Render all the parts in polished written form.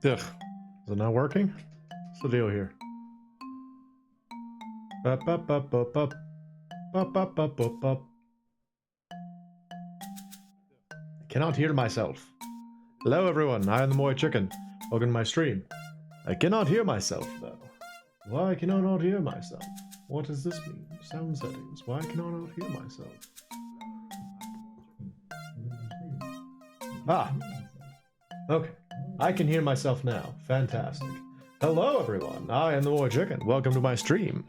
Ugh. Is it not working? What's the deal here? Bup, bup, bup, bup, bup. Bup, bup, bup, bup, bup. I cannot hear myself. Hello everyone, I am the MoeChicken. Welcome to my stream. I cannot hear myself though. Why can I not hear myself? What does this mean? Sound settings. Why can I not hear myself? Ah. Okay. I can hear myself now. Fantastic. Hello everyone, I am the MoeChicken. Welcome to my stream.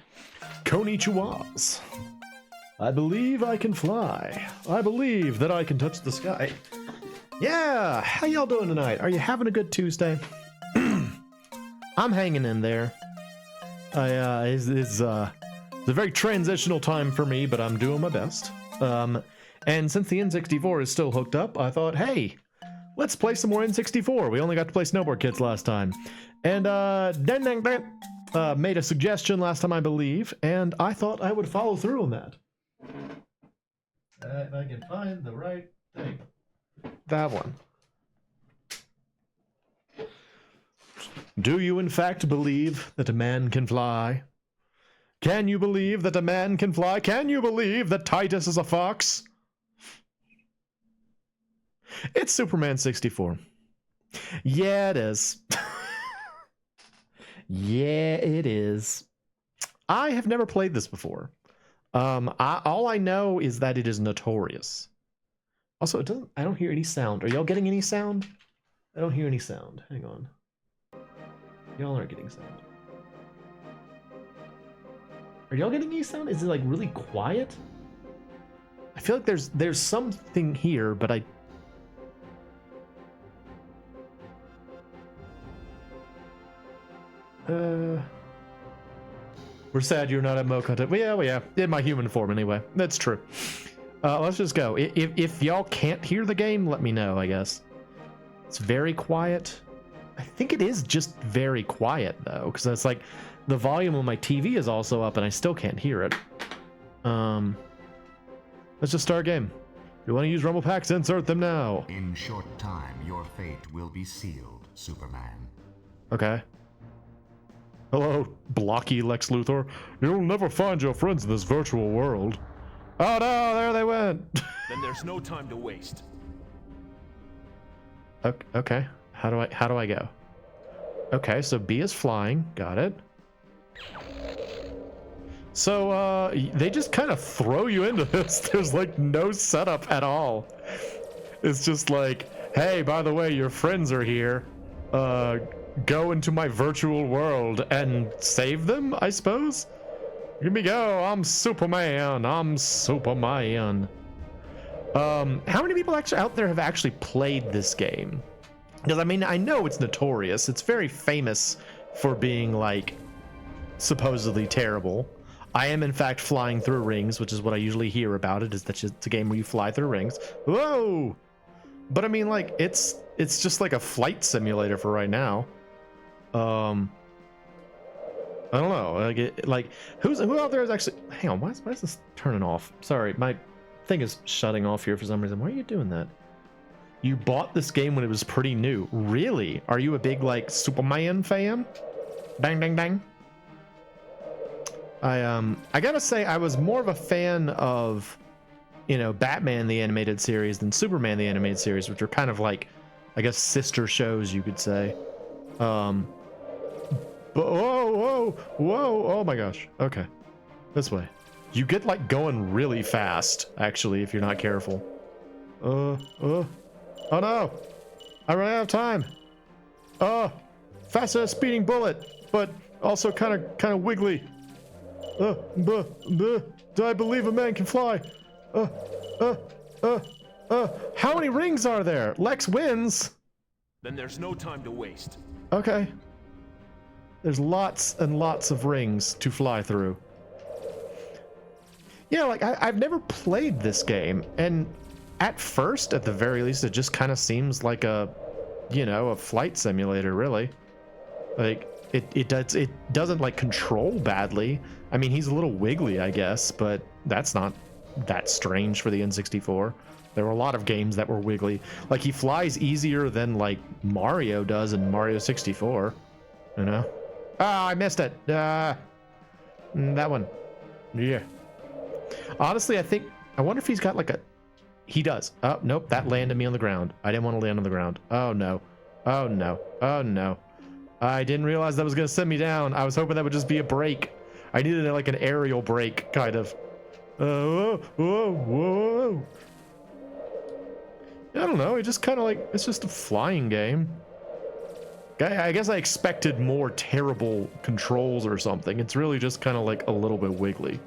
Konnichiwas. I believe I can fly. I believe that I can touch the sky. Yeah, how y'all doing tonight? Are you having a good Tuesday? I'm hanging in there. It's a very transitional time for me, but I'm doing my best. And since the N64 is still hooked up, I thought, hey, let's play some more N64. We only got to play Snowboard Kids last time. And made a suggestion last time, I believe, and I thought I would follow through on that. If I can find the right thing. That one. Do you in fact believe that a man can fly? Can you believe that a man can fly? Can you believe that Titus is a fox? It's Superman 64. Yeah, it is. Yeah, it is. I have never played this before. All I know is that it is notorious. Also, it doesn't. I don't hear any sound. Are y'all getting any sound? I don't hear any sound. Hang on. Y'all aren't getting sound. Are y'all getting any sound? Is it like really quiet? I feel like there's something here, but I. We're sad you're not at Mo content. Well, yeah, in my human form anyway. That's true. Let's just go. If y'all can't hear the game, let me know, I guess. It's very quiet. I think it is just very quiet, though, because it's like the volume on my TV is also up and I still can't hear it. Let's just start a game. If you want to use rumble packs, insert them now. In short time, your fate will be sealed, Superman. Okay. Hello, blocky Lex Luthor. You'll never find your friends in this virtual world. Oh no, there they went. Then there's no time to waste. Okay. How do I go? Okay, so B is flying. Got it. So they just kind of throw you into this. There's like no setup at all. It's just like, hey, by the way, your friends are here. Go into my virtual world and save them, I suppose? Here we go. I'm Superman. I'm Superman. How many people actually out there have actually played this game? Because, I mean, I know it's notorious. It's very famous for being, like, supposedly terrible. I am, in fact, flying through rings, which is what I usually hear about it, is that it's a game where you fly through rings. Whoa! But, I mean, like, it's just like a flight simulator for right now. I don't know. Like who out there is actually? Hang on. Why is this turning off? Sorry, my thing is shutting off here for some reason. Why are you doing that? You bought this game when it was pretty new. Really? Are you a big like Superman fan? Bang bang bang. I gotta say I was more of a fan of, you know, Batman the animated series than Superman the animated series, which are kind of like, I guess, sister shows, you could say. But whoa, oh my gosh. Okay, this way. You get like going really fast, actually, if you're not careful. Oh no, I ran out of time. Faster than a speeding bullet, but also kind of wiggly. Do I believe a man can fly? How many rings are there? Lex wins. Then there's no time to waste. Okay. There's lots and lots of rings to fly through. Yeah, like I've never played this game, and at first, at the very least, it just kind of seems like a, you know, a flight simulator, really. Like it doesn't like control badly. I mean, he's a little wiggly, I guess, but that's not that strange for the N64. There were a lot of games that were wiggly. Like, he flies easier than, like, Mario does in Mario 64. You know? Ah, I missed it. That one. Yeah. Honestly, I wonder if he's got, like, a... He does. Oh, nope, that landed me on the ground. I didn't want to land on the ground. Oh, no. Oh, no. Oh, no. I didn't realize that was going to send me down. I was hoping that would just be a break. I needed, like, an aerial break, kind of. Whoa, whoa, whoa. I don't know, it just kind of like, it's just a flying game. I guess I expected more terrible controls or something. It's really just kind of like a little bit wiggly.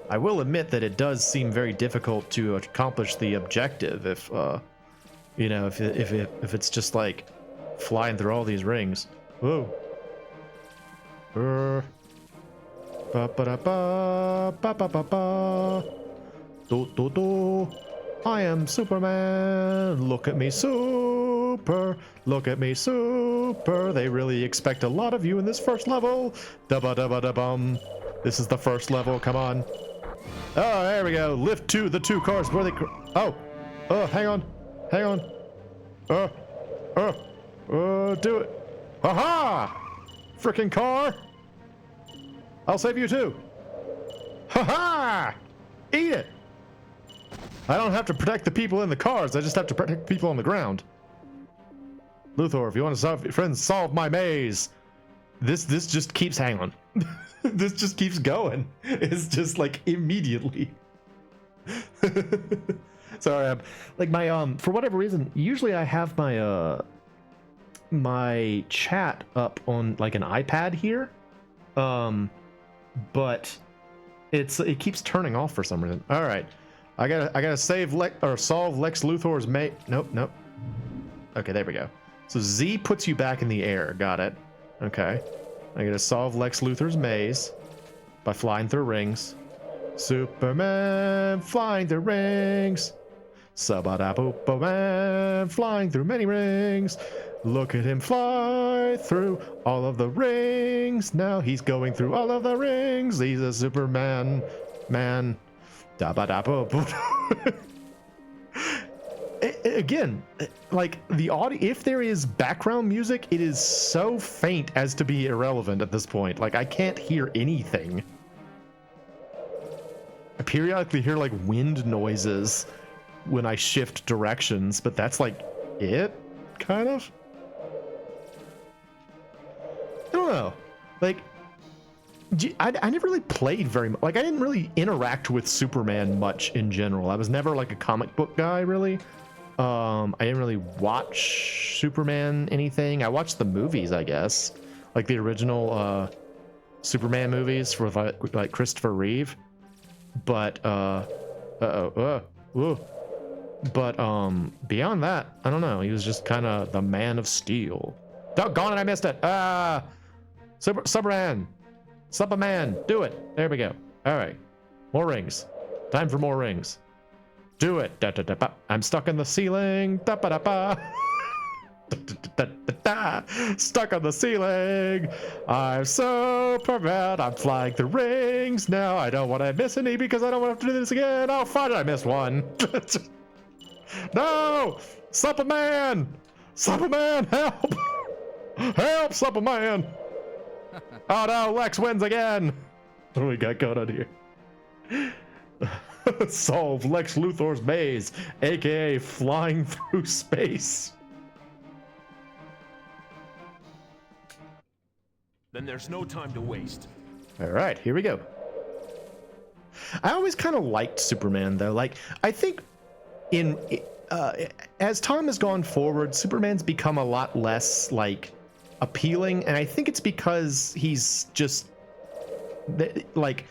I will admit that it does seem very difficult to accomplish the objective if, you know, if it's just like flying through all these rings. Whoa. Ba ba da ba ba ba ba ba. Do do do. I am Superman. Look at me, super. Look at me, super. They really expect a lot of you in this first level. Da ba da ba da bum. This is the first level. Come on. Oh, there we go. Lift to the two cars where they. Oh, hang on, hang on. Do it. Aha! Frickin' car. I'll save you too. Ha-ha! Eat it. I don't have to protect the people in the cars. I just have to protect people on the ground. Luthor, if you want to solve, friends, solve my maze. This just keeps, hang on. This just keeps going. It's just like immediately. Sorry, I'm like my for whatever reason, usually I have my my chat up on like an iPad here. But it keeps turning off for some reason. All right. I gotta solve Lex Luthor's Nope. Okay, there we go. So Z puts you back in the air. Got it. Okay. I gotta solve Lex Luthor's maze by flying through rings. Superman flying through rings. Sabada-boop-man flying through many rings. Look at him fly through all of the rings. Now he's going through all of the rings. He's a Superman man. Again, like the audio, if there is background music, it is so faint as to be irrelevant at this point. Like I can't hear anything. I periodically hear like wind noises when I shift directions, but that's like it, kind of. I don't know. Like, I never really played very much. Like, I didn't really interact with Superman much in general. I was never like a comic book guy, really. I didn't really watch Superman anything. I watched the movies, I guess, like the original Superman movies with like Christopher Reeve. But but beyond that, I don't know. He was just kind of the Man of Steel. Doggone it, I missed it. Superman, do it. There we go. All right, more rings. Time for more rings. Do it. I'm stuck in the ceiling. Stuck on the ceiling. I'm Superman. I'm flying through rings now. I don't want to miss any because I don't want to have to do this again. Oh, fine, I missed one. No, Superman, help! Help, Superman! Oh no, Lex wins again. What do we got going on here? Solve Lex Luthor's maze, aka flying through space. Then there's no time to waste. All right, here we go. I always kind of liked Superman, though. Like, I think as time has gone forward, Superman's become a lot less like appealing, and I think it's because he's just like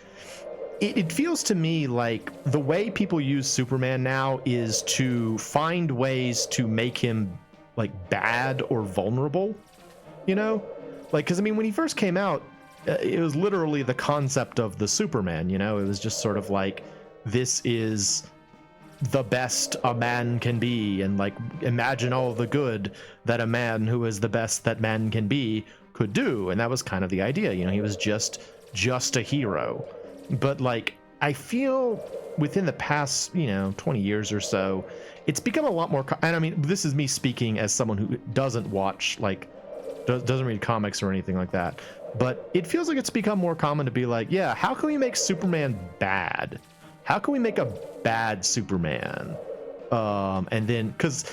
it feels to me like the way people use Superman now is to find ways to make him like bad or vulnerable, you know, like because I mean when he first came out, it was literally the concept of the Superman, you know, it was just sort of like this is the best a man can be, and like imagine all the good that a man who is the best that man can be could do, and that was kind of the idea, you know, he was just a hero. But like I feel within the past, 20 years or so, it's become a lot more, and I mean, this is me speaking as someone who doesn't watch, like, doesn't read comics or anything like that, but it feels like it's become more common to be like, yeah, how can we make Superman bad? How can we make a bad Superman? And then, because,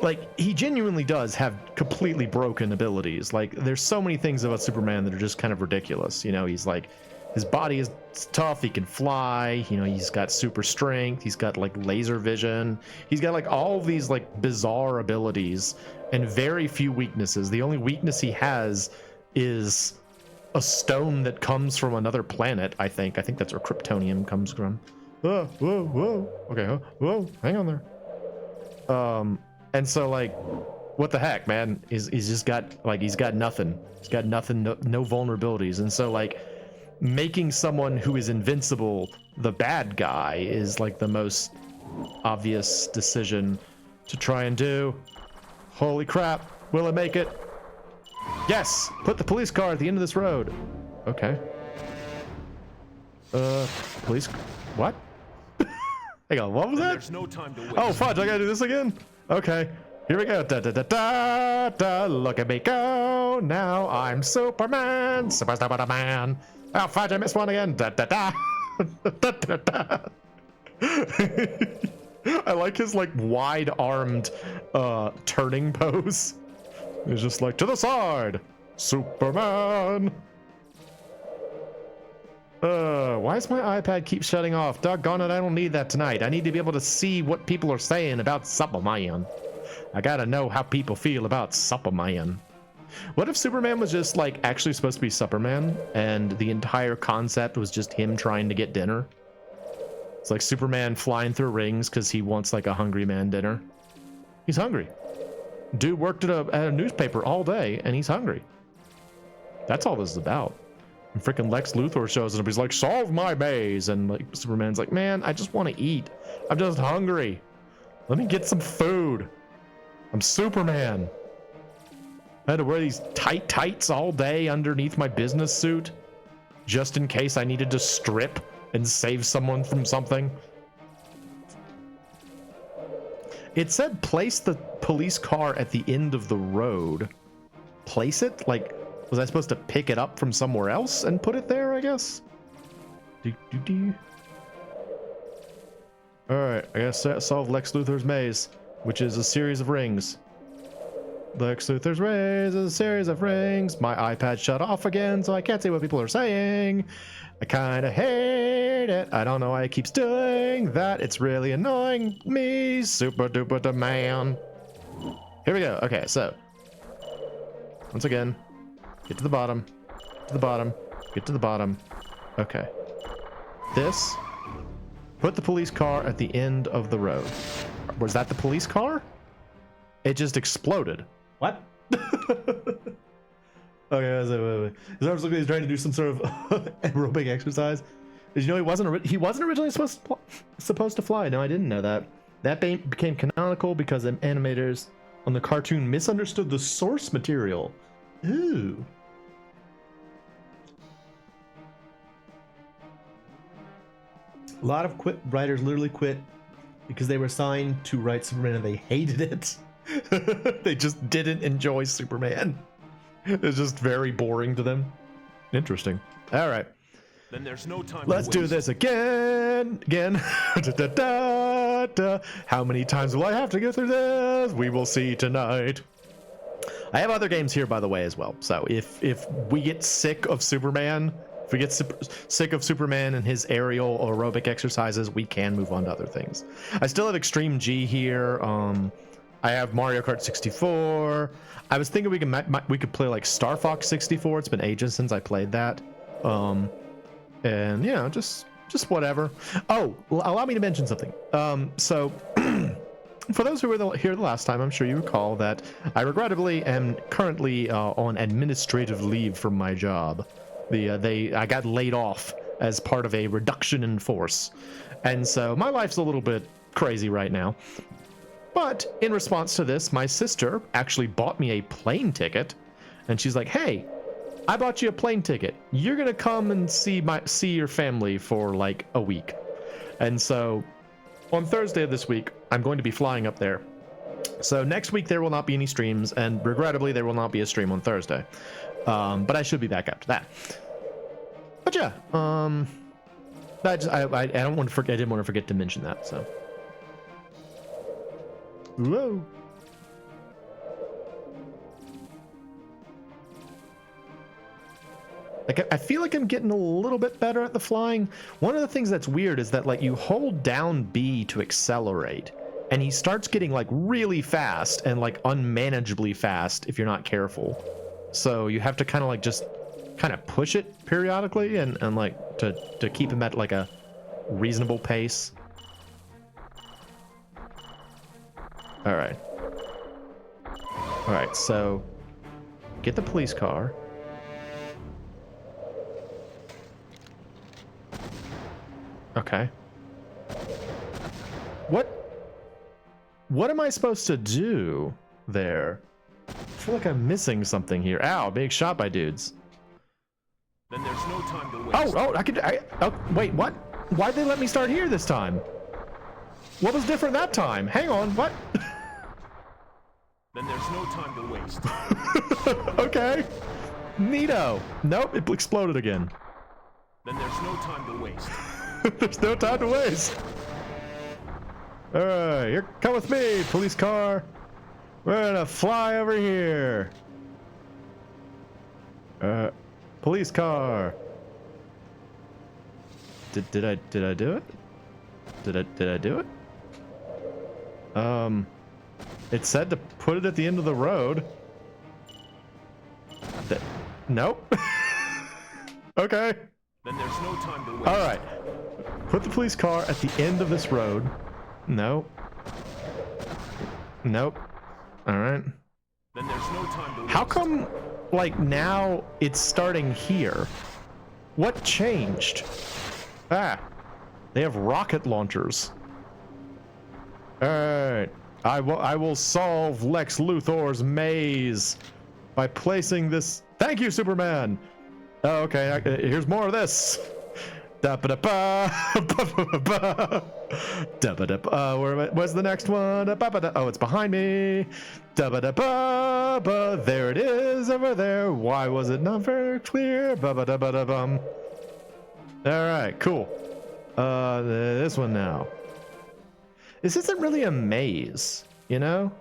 like, he genuinely does have completely broken abilities. Like, there's so many things about Superman that are just kind of ridiculous. He's like, his body is tough, he can fly, he's got super strength, he's got like laser vision, he's got like all of these like bizarre abilities and very few weaknesses. The only weakness he has is a stone that comes from another planet, I think that's where kryptonium comes from. Whoa, okay, whoa, hang on there. And so, like, what the heck, man? He's just got, like, he's got nothing, no vulnerabilities. And so, like, making someone who is invincible the bad guy is like the most obvious decision to try and do. Holy crap, will it make it? Yes, put the police car at the end of this road. Okay. Police, what? Hang on, what was that? There's no time to waste. Oh fudge, I gotta do this again? Okay, here we go. Da da da da da, look at me go, now I'm Superman, Superman. Oh fudge, I missed one again. Da da da. Da da da. I like his like wide-armed turning pose. He's just like, to the side, Superman. Why does my iPad keep shutting off? Doggone it, I don't need that tonight. I need to be able to see what people are saying about Superman. I gotta know how people feel about Superman. What if Superman was just like actually supposed to be Superman and the entire concept was just him trying to get dinner? It's like Superman flying through rings because he wants like a hungry man dinner. He's hungry. Dude worked at a newspaper all day and he's hungry. That's all this is about. And freaking Lex Luthor shows up. He's like, solve my maze. And like Superman's like, man, I just want to eat. I'm just hungry. Let me get some food. I'm Superman. I had to wear these tight tights all day underneath my business suit just in case I needed to strip and save someone from something. It said place the police car at the end of the road. Place it? Like, was I supposed to pick it up from somewhere else and put it there, I guess? Alright, I gotta solve Lex Luthor's maze, which is a series of rings. Lex Luthor's maze is a series of rings. My iPad shut off again, so I can't see what people are saying. I kinda hate it. I don't know why it keeps doing that. It's really annoying me. Super duper man. Here we go. Okay, so once again, get to the bottom, get to the bottom. Okay. This, put the police car at the end of the road. Was that the police car? It just exploded. What? Okay, wait. His arms look like he's trying to do some sort of aerobic exercise. Did you know he wasn't originally supposed to fly? No, I didn't know that. That became canonical because animators on the cartoon misunderstood the source material. Ooh. A lot of writers literally quit because they were assigned to write Superman and they hated it. They just didn't enjoy Superman. It's just very boring to them. Interesting. All right. Then there's no time. Let's do this again. Da, da, da, da. How many times will I have to go through this? We will see tonight. I have other games here, by the way, as well. So if we get sick of Superman, if we get sick of Superman and his aerial aerobic exercises, we can move on to other things. I still have Extreme G here. I have Mario Kart 64. I was thinking we could play like Star Fox 64. It's been ages since I played that. And you know, just whatever. Oh, allow me to mention something. So for those who were here the last time, I'm sure you recall that I regrettably am currently on administrative leave from my job. I got laid off as part of a reduction in force, and so my life's a little bit crazy right now. But in response to this, my sister actually bought me a plane ticket, and she's like, "Hey, I bought you a plane ticket. You're gonna come and see your family for like a week. And so on Thursday of this week, I'm going to be flying up there. So next week there will not be any streams, and regrettably there will not be a stream on Thursday. But I should be back after that. But yeah, I don't want to forget. I didn't want to forget to mention that. So, whoa. Like, I feel like I'm getting a little bit better at the flying. One of the things that's weird is that, like, you hold down B to accelerate, and he starts getting, like, really fast and, like, unmanageably fast if you're not careful. So you have to kind of, like, just kind of push it periodically and like, to keep him at, like, a reasonable pace. All right. All right, so get the police car. Okay. What am I supposed to do there? I feel like I'm missing something here. Ow, being shot by dudes. Then there's no time to waste. Oh, wait, what? Why'd they let me start here this time? What was different that time? Hang on, what? Then there's no time to waste. Okay. Neato. Nope, it exploded again. Then there's no time to waste. There's no time to waste. All right, here, come with me, police car. We're gonna fly over here. Police car. Did I do it? Did I do it? It said to put it at the end of the road. Nope. Okay. Then there's no time to waste. All right. Put the police car at the end of this road. No. Nope. All right. Then there's no time to waste. How come, like, now it's starting here? What changed? Ah, they have rocket launchers. All right. I will solve Lex Luthor's maze by placing this. Thank you, Superman. Oh, okay. Here's more of this. Where's the next one? Oh, it's behind me. There it is over there. Why was it not very clear? All right, cool. This one now. This isn't really a maze, you know?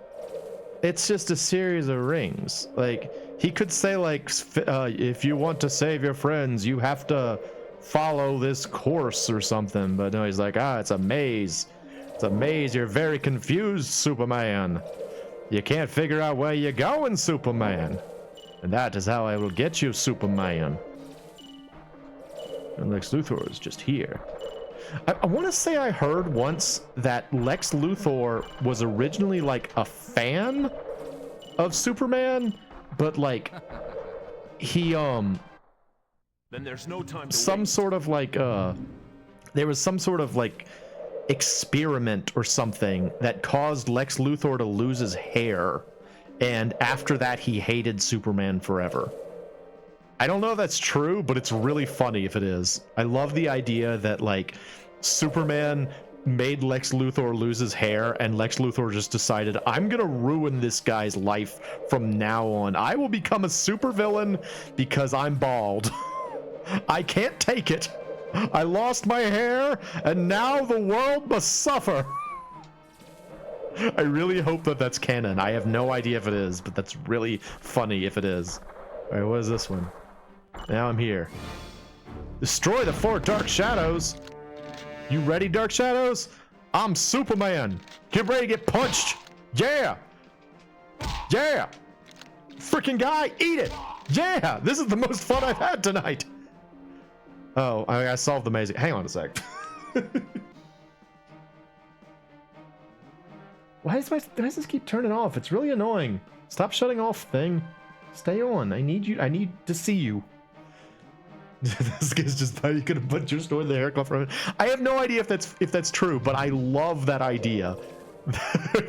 It's just a series of rings. Like, he could say, like, if you want to save your friends, you have to follow this course or something. But no, he's like, it's a maze. It's a maze. You're very confused, Superman. You can't figure out where you're going, Superman. And that is how I will get you, Superman. And Lex Luthor is just here. I want to say I heard once that Lex Luthor was originally like a fan of Superman, but like he Then there's no time to some waste. sort of like there was some sort of like experiment or something that caused Lex Luthor to lose his hair, and after that he hated Superman forever. I don't know if that's true, but it's really funny if it is. I love the idea that, like, Superman made Lex Luthor lose his hair, and Lex Luthor just decided, I'm gonna ruin this guy's life from now on. I will become a supervillain because I'm bald. I can't take it. I lost my hair, and now the world must suffer. I really hope that that's canon. I have no idea if it is, but that's really funny if it is. All right, what is this one? Now I'm here. Destroy the 4 Dark Shadows. You ready, Dark Shadows? I'm Superman. Get ready to get punched. Yeah. Yeah. Freaking guy, eat it. Yeah. This is the most fun I've had tonight. Oh, I solved the maze. Hang on a sec. Why does this keep turning off? It's really annoying. Stop shutting off, thing. Stay on. I need you. I need to see you. This guy's just thought you could have put your store in the hair club from it. I have no idea if that's true, but I love that idea.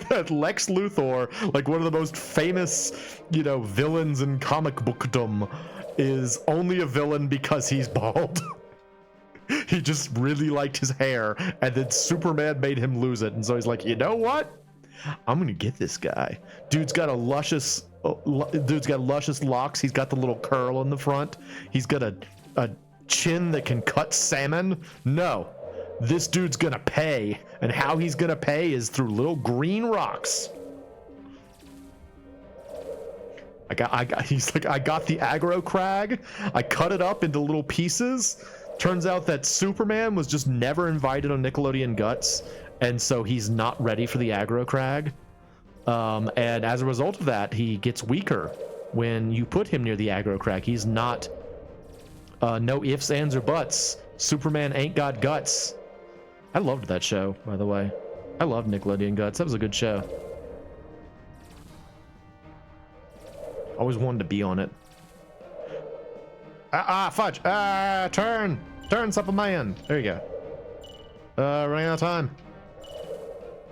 That Lex Luthor, like one of the most famous, you know, villains in comic bookdom, is only a villain because he's bald. He just really liked his hair, and then Superman made him lose it, and so he's like, you know what? I'm gonna get this guy. Dude's got luscious locks. He's got the little curl in the front. He's got a chin that can cut salmon. No, this dude's gonna pay, and how he's gonna pay is through little green rocks. He's like, I got the aggro crag. I cut it up into little pieces. Turns out that Superman was just never invited on Nickelodeon Guts, and so he's not ready for the aggro crag. And as a result of that, he gets weaker when you put him near the aggro crag. He's not, no ifs, ands, or buts. Superman ain't got guts. I loved that show, by the way. I loved Nickelodeon Guts. That was a good show. Always wanted to be on it. Fudge. Turn, Superman. There you go. Running out of time.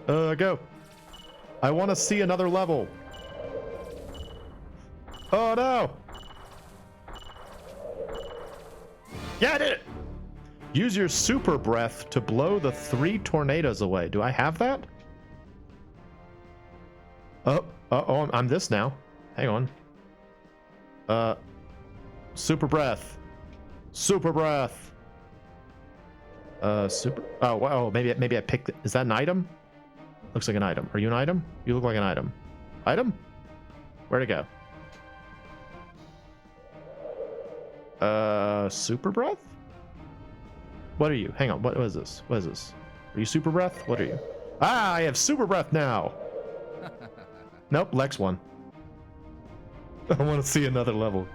Go. I want to see another level. Oh no. Yeah, I did it. Use your super breath to blow the 3 tornadoes away. Do I have that? Oh, I'm this now. Hang on. Super breath. Super breath. Super. Oh, wow. Maybe I picked it. Is that an item? Looks like an item. Are you an item? You look like an item. Item? Where'd it go? Super breath? What are you? Hang on. What is this? What is this? Are you super breath? What are you? Ah, I have super breath now. Nope. Lex won. I want to see another level.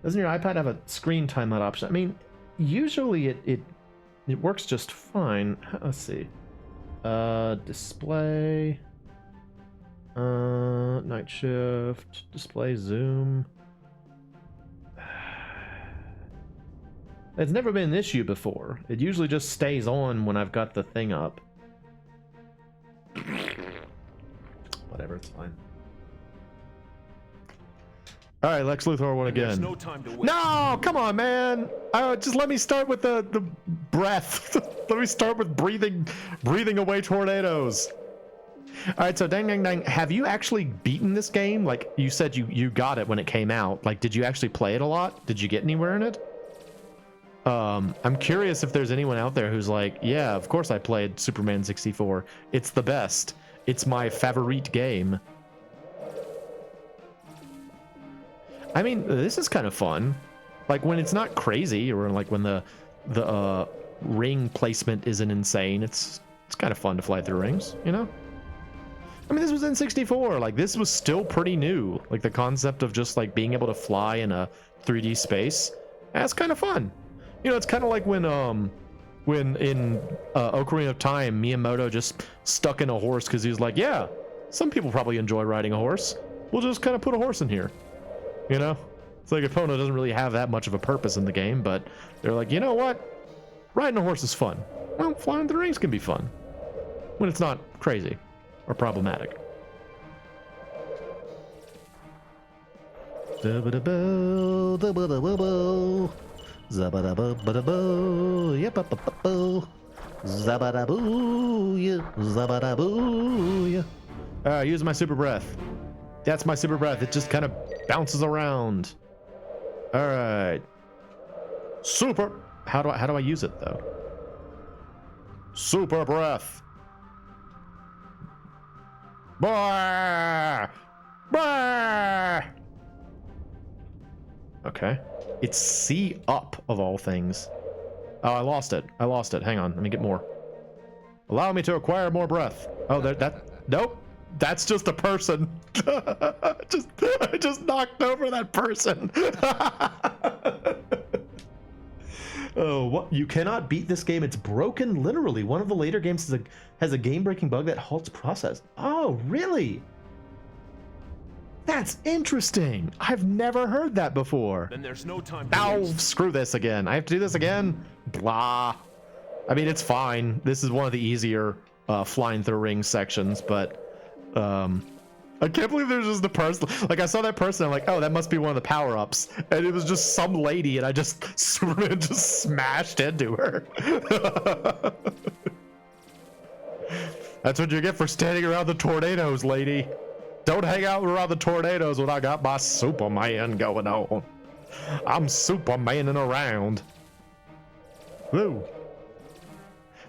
Doesn't your iPad have a screen timeout option? I mean, usually it works just fine. Let's see. Display. Night shift. Display zoom. It's never been an issue before. It usually just stays on when I've got the thing up. Whatever, it's fine. All right, Lex Luthor won again. There's no time to waste. No, come on, man. Just let me start with the breath. Let me start with breathing away tornadoes. All right, so dang. Have you actually beaten this game? Like you said, you got it when it came out. Like, did you actually play it a lot? Did you get anywhere in it? I'm curious if there's anyone out there who's like, yeah, of course I played Superman 64. It's the best. It's my favorite game. I mean, this is kind of fun. Like when it's not crazy, or like when the ring placement isn't insane. It's kind of fun to fly through rings, you know? I mean, this was in 64. Like this was still pretty new. Like the concept of just like being able to fly in a 3D space. That's kind of fun. You know, it's kind of like when in Ocarina of Time, Miyamoto just stuck in a horse because he was like, yeah, some people probably enjoy riding a horse. We'll just kind of put a horse in here. You know? It's like Epona doesn't really have that much of a purpose in the game, but they're like, you know what? Riding a horse is fun. Well, flying through rings can be fun. When it's not crazy or problematic. Use my super breath. That's my super breath. It just kind of bounces around. All right. Super. How do I use it though? Super breath. Bah! Bah! Okay. It's C up of all things. Oh, I lost it. Hang on. Let me get more. Allow me to acquire more breath. Oh, nope. That's just a person. I just knocked over that person. Oh, what? You cannot beat this game. It's broken, literally. One of the later games has a game-breaking bug that halts process. Oh, really? That's interesting. I've never heard that before. Then there's no time. Ow, screw this again. I have to do this again? Blah. I mean, it's fine. This is one of the easier flying through rings sections, but I can't believe there's just the person. Like, I saw that person, I'm like, oh, that must be one of the power-ups. And it was just some lady, and I just, Superman just smashed into her. That's what you get for standing around the tornadoes, lady. Don't hang out around the tornadoes when I got my Superman going on. I'm Supermaning around. Woo.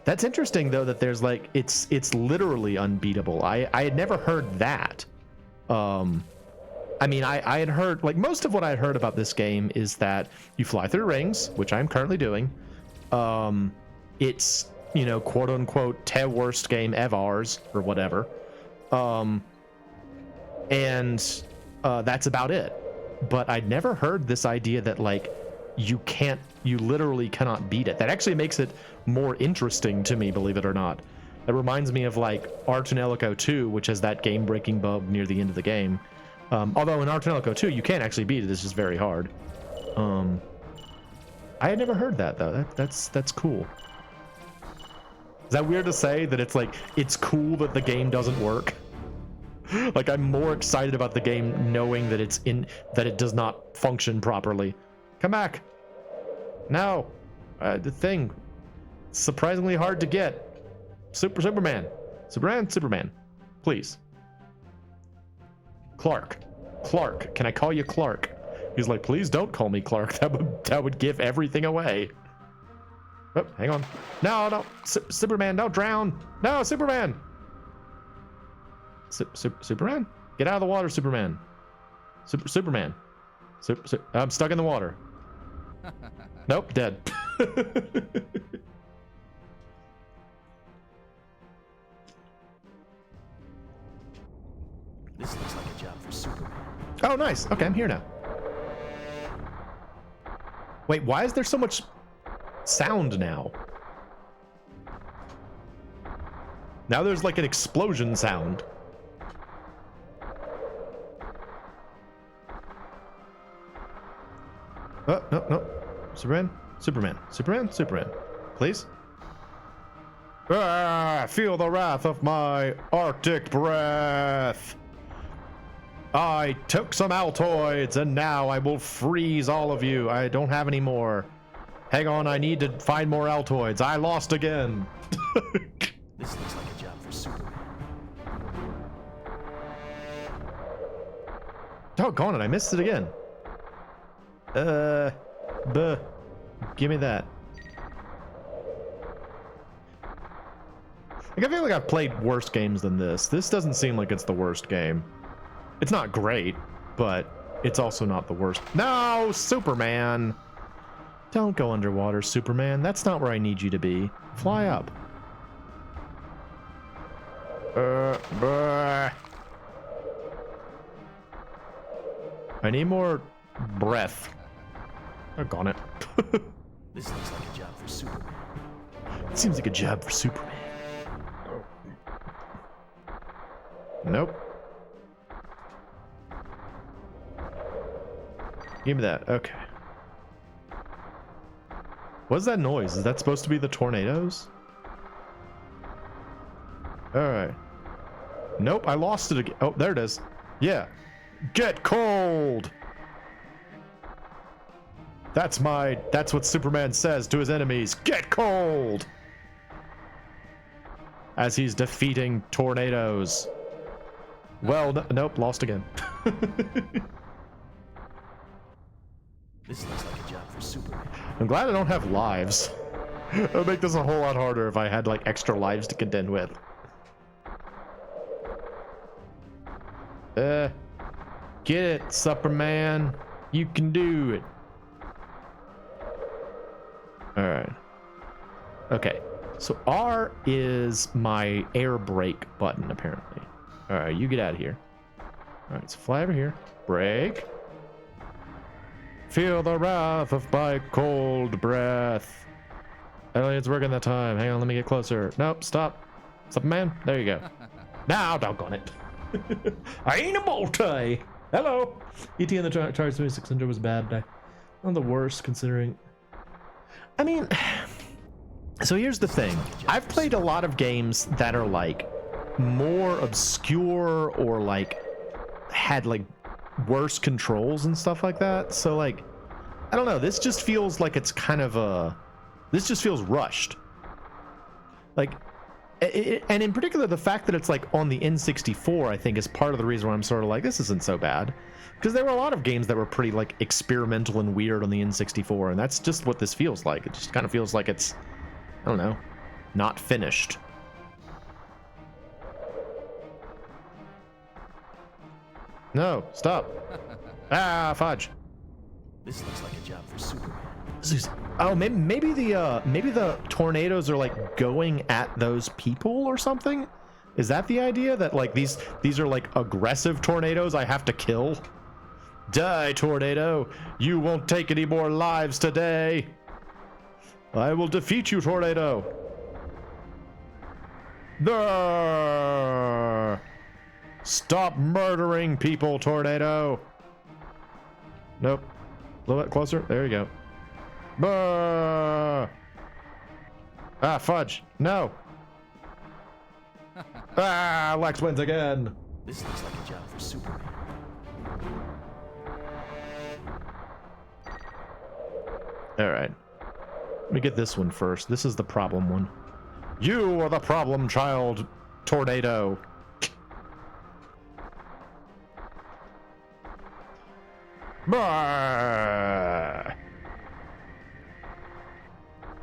That's interesting, though, that there's like, it's literally unbeatable. I had never heard that. I mean, I had heard, like, most of what I had heard about this game is that you fly through rings, which I'm currently doing. It's, you know, quote unquote, the worst game evers or whatever. And that's about it. But I'd never heard this idea that, like, you literally cannot beat it. That actually makes it more interesting to me, believe it or not. It reminds me of like Arch and Ellico 2, which has that game-breaking bug near the end of the game. Although in Arch and Ellico 2, you can actually beat it. It's just very hard. I had never heard that though. That's cool. Is that weird to say that it's like it's cool that the game doesn't work? Like, I'm more excited about the game knowing that it does not function properly. Come back. No. The thing. Surprisingly hard to get. Superman. Superman. Please. Clark. Can I call you Clark? He's like, please don't call me Clark. That would give everything away. Oh, hang on. No. Superman, don't drown. No, Superman. Superman? Get out of the water, Superman. Superman. I'm stuck in the water. Nope, dead. This looks like a job for Superman. Oh, nice. Okay, I'm here now. Wait, why is there so much sound now? Now there's like an explosion sound. Oh, no. Superman. Please. Feel the wrath of my Arctic breath. I took some Altoids and now I will freeze all of you. I don't have any more. Hang on, I need to find more Altoids. I lost again. This looks like a job for Superman. Doggone it, I missed it again. Give me that. Like, I feel like I've played worse games than this. This doesn't seem like it's the worst game. It's not great, but it's also not the worst. No, Superman! Don't go underwater, Superman. That's not where I need you to be. Fly up. I need more breath. Doggone it. This looks like a job for Superman. It seems like a job for Superman. Nope. Give me that. Okay. What's that noise? Is that supposed to be the tornadoes? Alright. Nope, I lost it again. Oh, there it is. Yeah. Get cold! That's what Superman says to his enemies. Get cold! As he's defeating tornadoes. Well, nope, lost again. This looks like a job for Superman. I'm glad I don't have lives. It would make this a whole lot harder if I had, like, extra lives to contend with. Get it, Superman. You can do it. Alright. Okay. So R is my air brake button, apparently. Alright, you get out of here. Alright, so fly over here. Brake. Feel the wrath of my cold breath. Elliot's working that time. Hang on, let me get closer. Nope, stop. Superman, there you go. Now, doggone it. I ain't a multi. Hello. ET and the Atari 2600 was bad. Not the worst, considering. I mean, so here's the thing. I've played a lot of games that are like more obscure or like had like worse controls and stuff like that. So like, I don't know. This just feels like it's kind of this just feels rushed. Like, and in particular, the fact that it's like on the N64, I think is part of the reason why I'm sort of like, this isn't so bad. Because there were a lot of games that were pretty like experimental and weird on the N64, and that's just what this feels like. It just kind of feels like it's, I don't know, not finished. No, stop. Ah, fudge. This looks like a job for Superman. Oh, maybe the tornadoes are like going at those people or something. Is that the idea, that like these are like aggressive tornadoes I have to kill? Die, tornado! You won't take any more lives today. I will defeat you, tornado. There. Stop murdering people, tornado. Nope. A little bit closer. There you go. Ah, fudge. No. Ah, Lex wins again. This looks like a job for Superman. All right. Let me get this one first. This is the problem one. You are the problem child, tornado. Bah!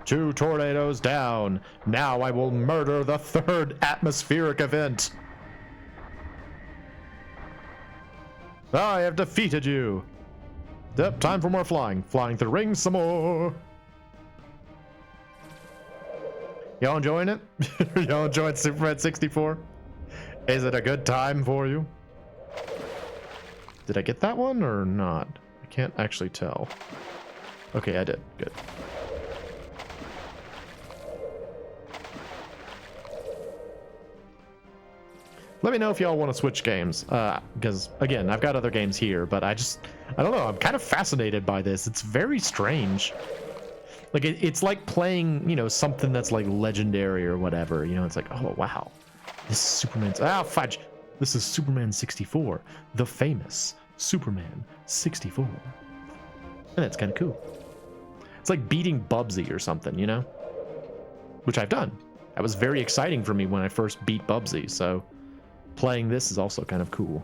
2 tornadoes down. Now I will murder the 3rd atmospheric event. I have defeated you. Yep, time for more flying. Flying through rings some more. Y'all enjoying it? Y'all enjoying Superman 64? Is it a good time for you? Did I get that one or not? I can't actually tell. Okay, I did. Good. Let me know if y'all want to switch games, because again, I've got other games here, but I don't know, I'm kind of fascinated by this. It's very strange. Like it's like playing, you know, something that's like legendary or whatever, you know. It's like, oh wow, this is Superman's, fudge, this is Superman 64, the famous Superman 64, and that's kind of cool. It's like beating Bubsy or something, you know, which I've done. That was very exciting for me when I first beat Bubsy, so playing this is also kind of cool.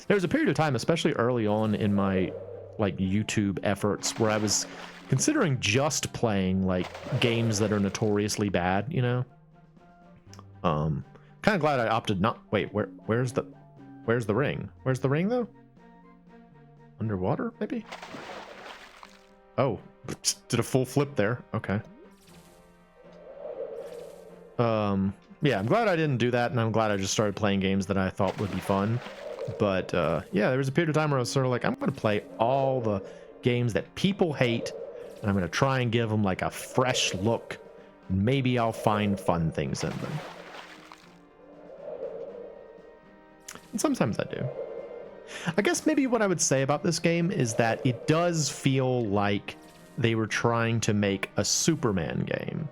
There was a period of time, especially early on in my like YouTube efforts, where I was considering just playing like games that are notoriously bad, you know. Kind of glad I opted not. Wait, where's the ring? Where's the ring though? Underwater, maybe? Oh, did a full flip there. Okay. Yeah, I'm glad I didn't do that, and I'm glad I just started playing games that I thought would be fun. But yeah, there was a period of time where I was sort of like, I'm going to play all the games that people hate, and I'm going to try and give them like a fresh look. Maybe I'll find fun things in them. And sometimes I do. I guess maybe what I would say about this game is that it does feel like they were trying to make a Superman game.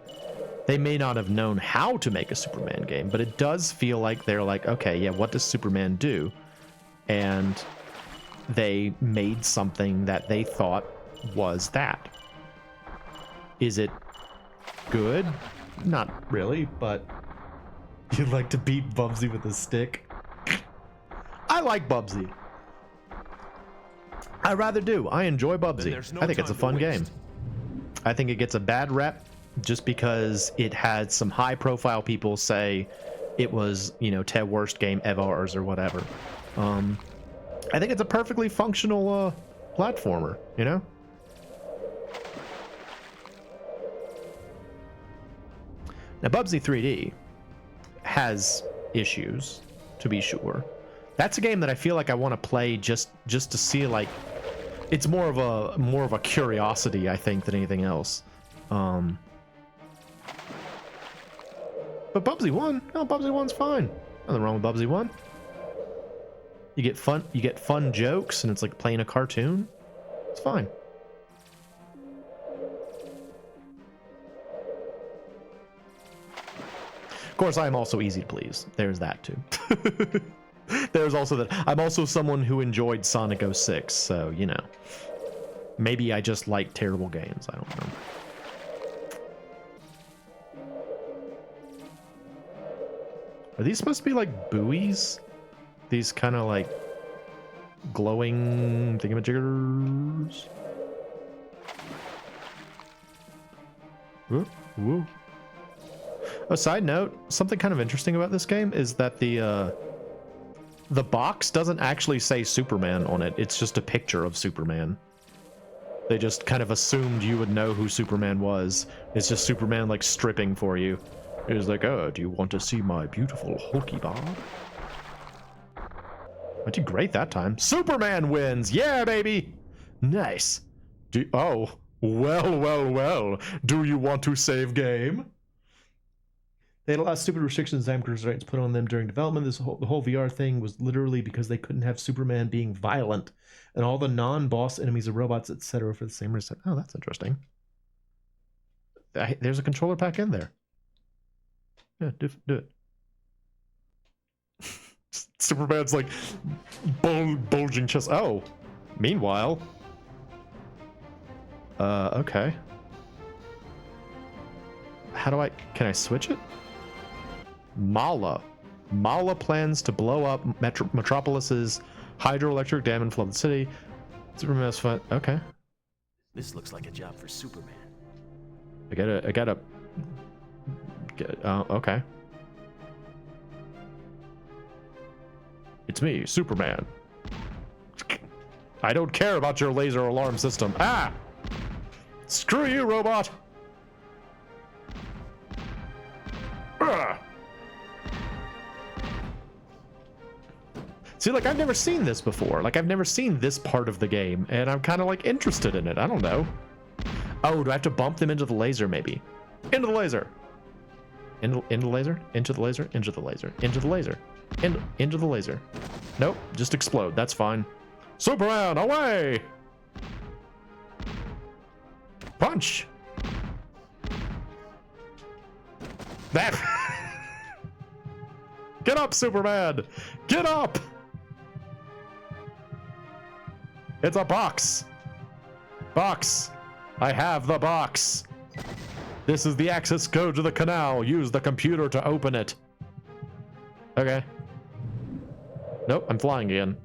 They may not have known how to make a Superman game, but it does feel like they're like, okay, yeah, what does Superman do? And they made something that they thought was that. Is it good? Not really, but you'd like to beat Bubsy with a stick? I like Bubsy. I rather do. I enjoy Bubsy. No I think it's a fun game. I think it gets a bad rep just because it had some high profile people say it was, you know, the worst game ever or whatever. I think it's a perfectly functional platformer, you know? Now, Bubsy 3D has issues, to be sure. That's a game that I feel like I want to play just to see, like, it's more of a curiosity, I think, than anything else. But Bubsy 1, no, Bubsy 1's fine. Nothing wrong with Bubsy 1. You get fun jokes, and it's like playing a cartoon. It's fine. Of course, I am also easy to please. There's that too. There's also that. I'm also someone who enjoyed Sonic 06, so, you know. Maybe I just like terrible games. I don't know. Are these supposed to be like buoys? These kind of like glowing thingamajiggers? Whoa, whoa. A side note, something kind of interesting about this game is that the box doesn't actually say Superman on it. It's just a picture of Superman. They just kind of assumed you would know who Superman was. It's just Superman like stripping for you. It was like, oh, do you want to see my beautiful Hulky Bob? I did great that time. Superman wins! Yeah, baby! Nice. Oh, well, well, well. Do you want to save game? They had a lot of stupid restrictions and time constraints put on them during development. The whole VR thing was literally because they couldn't have Superman being violent, and all the non-boss enemies are robots, etc. for the same reason. Oh, that's interesting. There's a controller pack in there. Yeah, do it. Superman's like bulging chest. Oh, meanwhile. Okay. How do can I switch it? Mala plans to blow up Metropolis's hydroelectric dam and flood the city. Superman's fun. Okay. This looks like a job for Superman. I gotta okay. It's me, Superman. I don't care about your laser alarm system. Ah! Screw you, robot! Ugh. See, like, I've never seen this before. Like, I've never seen this part of the game, and I'm kind of, like, interested in it. I don't know. Oh, do I have to bump them into the laser, maybe? Into the laser! Into the laser? Into the laser? Into the laser? Into the laser? Into the laser. Nope, just explode. That's fine. Superman, away! Punch! That! Get up, Superman! Get up! It's a box! Box! I have the box! This is the access code to the canal. Use the computer to open it. Okay. Nope, I'm flying again.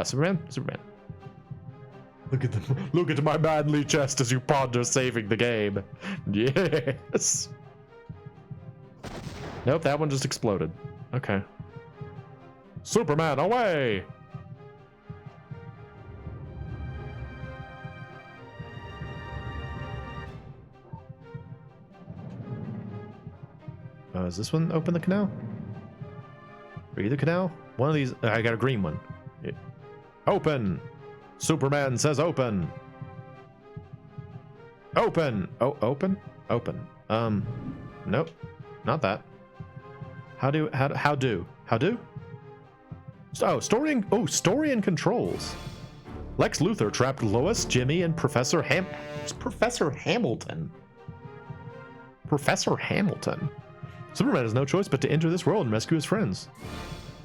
Superman? Superman. Look at my manly chest as you ponder saving the game. Yes. Nope, that one just exploded. Okay. Superman, away! Is this one open the canal? Read the canal? One of these. I got a green one. Yeah. Open! Superman says open! Open! Oh, open? Open. Nope. Not that. How do? Oh, story and controls. Lex Luthor trapped Lois, Jimmy, and Professor Hamilton. Professor Hamilton. Superman has no choice but to enter this world and rescue his friends.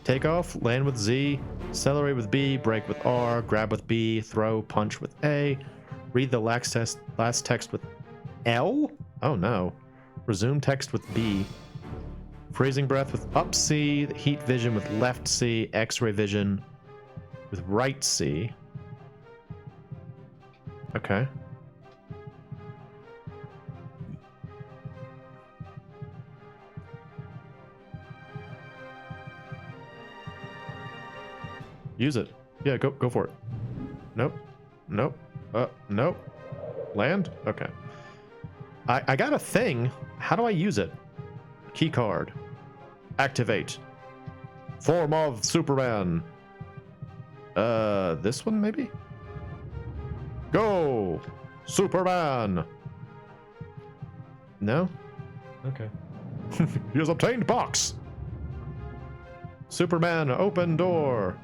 Take off, land with Z, accelerate with B, brake with R, grab with B, throw, punch with A, read the last text with L? Oh no. Resume text with B. Freezing breath with up C, heat vision with left C, X-ray vision with right C. Okay. Use it. Yeah, go for it. Nope. Nope. Nope. Land? Okay. I got a thing. How do I use it? Key card. Activate. Form of Superman. This one maybe? Go! Superman! No? Okay. He has obtained box! Superman, open door!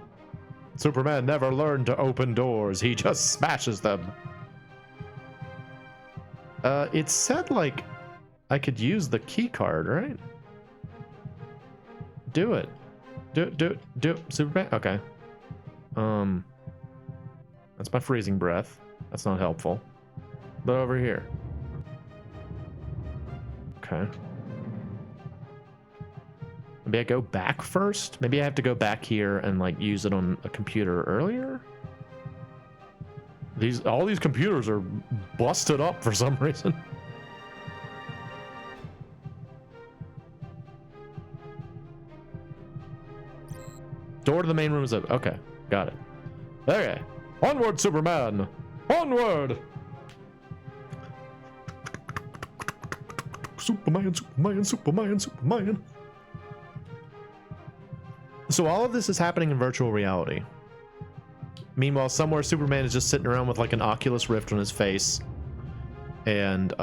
Superman never learned to open doors. He just smashes them. It said, like, I could use the key card, right? Do it. Do it. Superman? Okay. That's my freezing breath. That's not helpful. But over here. Okay. Maybe I go back first? Maybe I have to go back here and like use it on a computer earlier? All these computers are busted up for some reason. Door to the main room is open. Okay, got it. Okay. Onward, Superman! Onward! Superman, Superman, Superman, Superman. So all of this is happening in virtual reality. Meanwhile, somewhere Superman is just sitting around with like an Oculus Rift on his face. And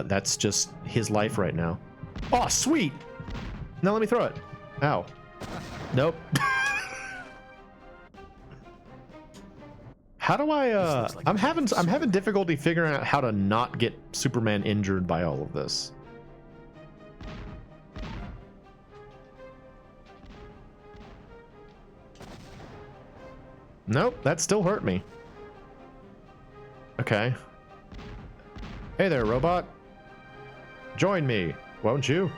that's just his life right now. Oh, sweet! Now let me throw it. Ow. Nope. How do I like I'm having difficulty figuring out how to not get Superman injured by all of this. Nope, that still hurt me. Okay. Hey there, robot. Join me, won't you?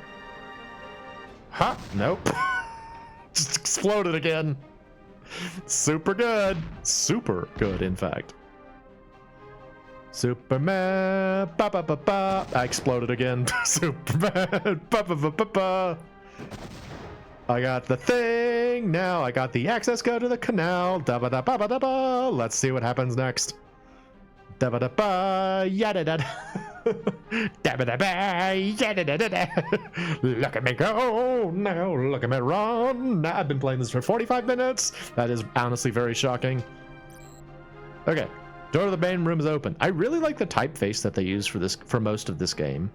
Ha! Nope. Just exploded again. Super good. Super good, in fact. Superman. Ba ba ba ba. I exploded again. Superman. Ba ba ba ba ba. I got the thing now. I got the access code to the canal. Da ba da ba ba da ba. Let's see what happens next. Da ba da ba. Yada da. Da ba da ba. Yada da da da. Look at me go now. Look at me run. Now, I've been playing this for 45 minutes. That is honestly very shocking. Okay. Door to the main room is open. I really like the typeface that they use for most of this game.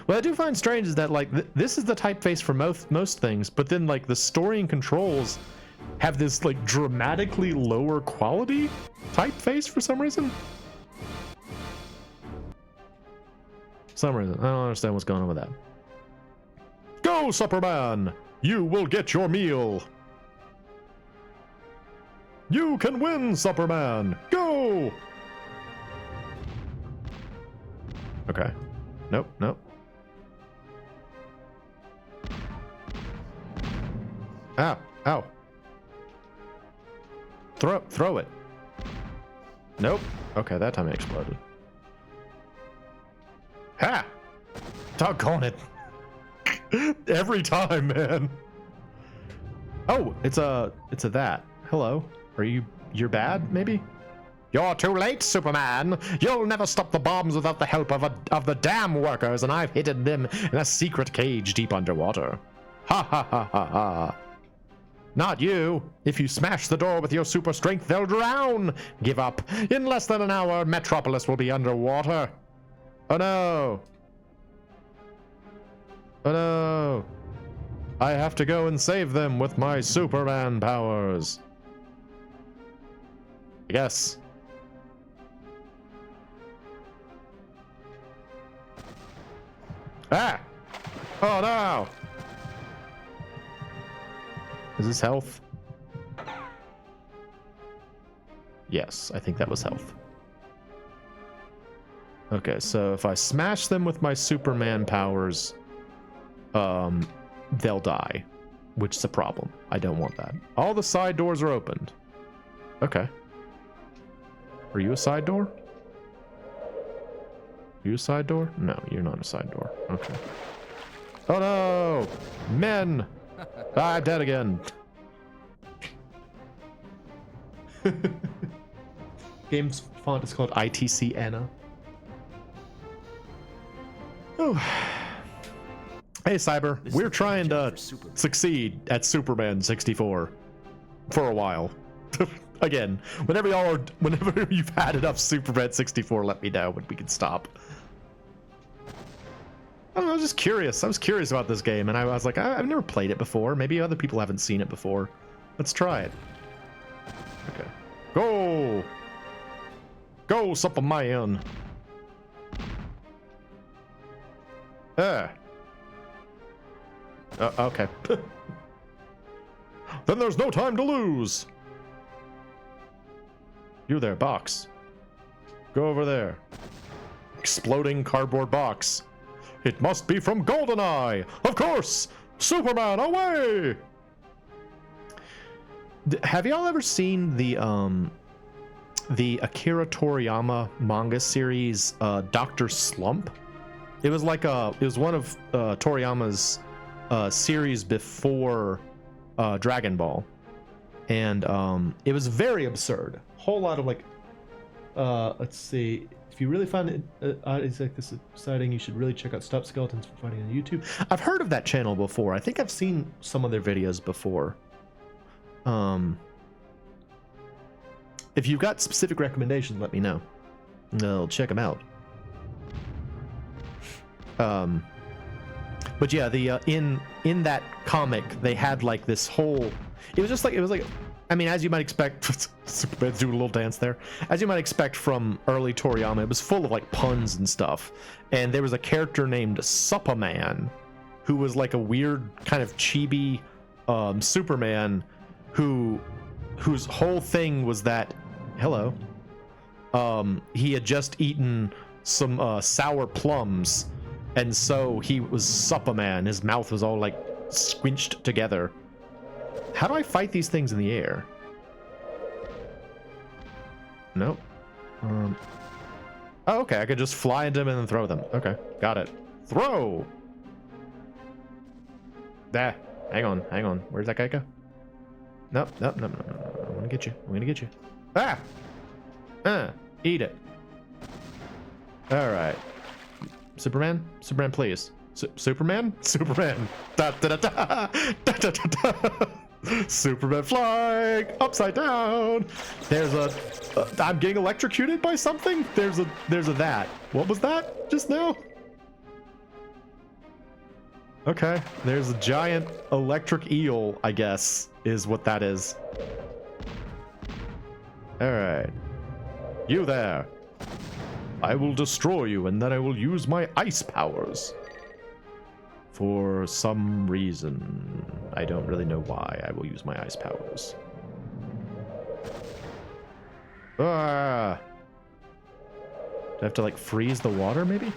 What I do find strange is that like this is the typeface for most things, but then like the story and controls have this like dramatically lower quality typeface for some reason. I don't understand what's going on with that. Go, Superman! You will get your meal. You can win, Superman. Go! Okay. Nope, nope. Ow, ow. Throw it. Nope. Okay, that time it exploded. Ha! Doggone it. Every time, man. Oh, it's a that. Hello. You're bad, maybe? You're too late, Superman. You'll never stop the bombs without the help of the damn workers, and I've hidden them in a secret cage deep underwater. Ha ha ha ha ha. Not you. If you smash the door with your super strength, they'll drown. Give up. In less than an hour, Metropolis will be underwater. Oh no. Oh no. I have to go and save them with my Superman powers. Yes. Ah! Oh no! Is this health? Yes, I think that was health. Okay, so if I smash them with my Superman powers, they'll die, which is a problem. I don't want that. All the side doors are opened. Okay. Are you a side door? You a side door? No, you're not a side door. Okay. Oh no! Men! I'm dead again. Game's font is called ITC Anna. Oh. Hey Cyber, we're trying to succeed at Superman 64 for a while. Again, whenever you've had enough Superman 64, let me know when we can stop. I don't know, I was just curious. I was curious about this game, and I was like, I've never played it before. Maybe other people haven't seen it before. Let's try it. Okay. Go! Go, Superman! Okay. Then there's no time to lose. You there, box. Go over there. Exploding cardboard box. It must be from GoldenEye. Of course. Superman, away. Have y'all ever seen the Akira Toriyama manga series, Dr. Slump? It was like it was one of Toriyama's series before Dragon Ball, and it was very absurd. Whole lot of like, let's see. If you really find it it's like this exciting, you should really check out Stop Skeletons for Fighting on YouTube. I've heard of that channel before. I think I've seen some of their videos before. If you've got specific recommendations, let me know. I'll check them out. But yeah, the in that comic they had like this whole. It was like. I mean, as you might expect, Superman's doing a little dance there. As you might expect from early Toriyama, it was full of like puns and stuff. And there was a character named Superman, who was like a weird kind of chibi Superman, whose whole thing was that, hello, he had just eaten some sour plums, and so he was Superman. His mouth was all like squinched together. How do I fight these things in the air? Nope. Oh, okay. I could just fly into them and then throw them. Okay, got it. Throw! There. Hang on. Where's that guy go? Nope. I'm gonna get you. Ah! Eat it. Alright. Superman, please. Superman? Da da da da! Da da da da! Superman flying upside down. There's a I'm getting electrocuted by something. There's a that. What was that just now? Okay, there's a giant electric eel, I guess, is what that is. All right, you there. I will destroy you, and then I will use my ice powers. For some reason, I don't really know why I will use my ice powers. Ah! Do I have to like freeze the water maybe?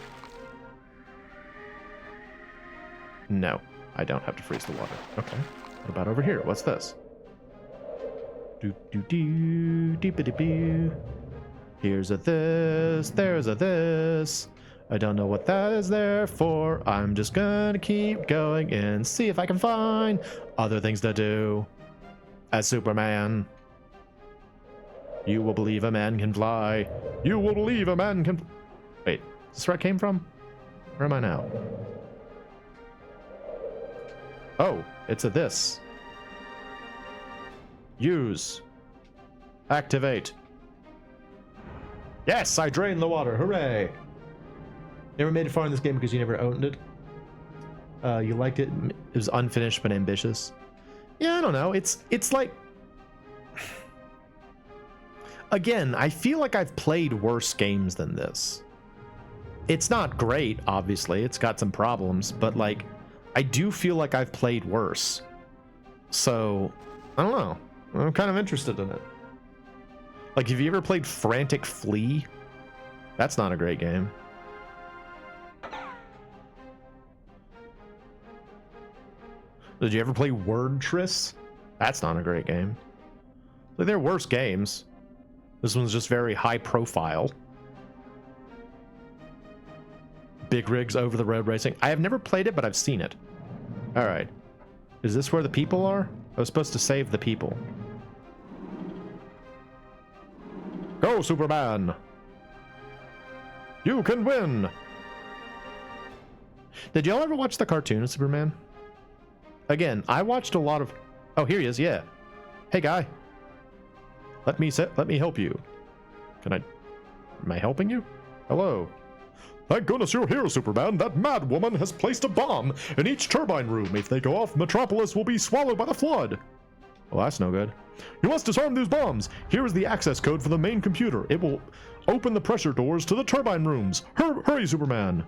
No, I don't have to freeze the water. Okay. What about over here? What's this? Here's a this, there's a this. I don't know what that is there for. I'm just gonna keep going and see if I can find other things to do. As Superman. You will believe a man can fly. You will believe a man can... Wait, is this where I came from? Where am I now? Oh, it's a this. Use. Activate. Yes, I drained the water. Hooray. Never made it far in this game because you never owned it. You liked it. It was unfinished but ambitious. Yeah, I don't know. It's like... Again, I feel like I've played worse games than this. It's not great, obviously. It's got some problems, but like, I do feel like I've played worse. So, I don't know. I'm kind of interested in it. Like, have you ever played Frantic Flea? That's not a great game. Did you ever play Wordtris? That's not a great game. Like, they're worse games. This one's just very high profile. Big rigs over the road racing. I have never played it, but I've seen it. All right. Is this where the people are? I was supposed to save the people. Go, Superman! You can win! Did y'all ever watch the cartoon of Superman? Again, I watched a lot of... Oh, here he is, yeah. Hey, guy. Let me help you. Can I... Am I helping you? Hello. Thank goodness you're here, Superman. That mad woman has placed a bomb in each turbine room. If they go off, Metropolis will be swallowed by the flood. Well, that's no good. You must disarm these bombs. Here is the access code for the main computer. It will open the pressure doors to the turbine rooms. Hurry, Superman.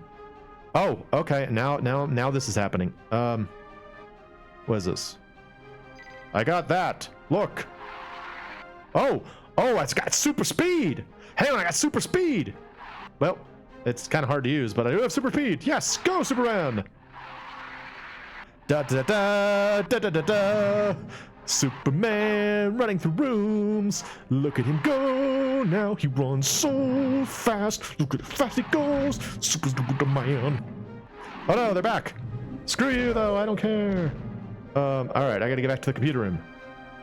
Oh, okay. Now this is happening. What is this? I got that. Look. Oh, it's got super speed. Hang on, I got super speed. Well, it's kind of hard to use, but I do have super speed. Yes, go Superman. Da da da da da da da. Superman running through rooms. Look at him go now. He runs so fast. Look at how fast he goes. Superman. Oh no, they're back. Screw you though. I don't care. All right, I gotta get back to the computer room.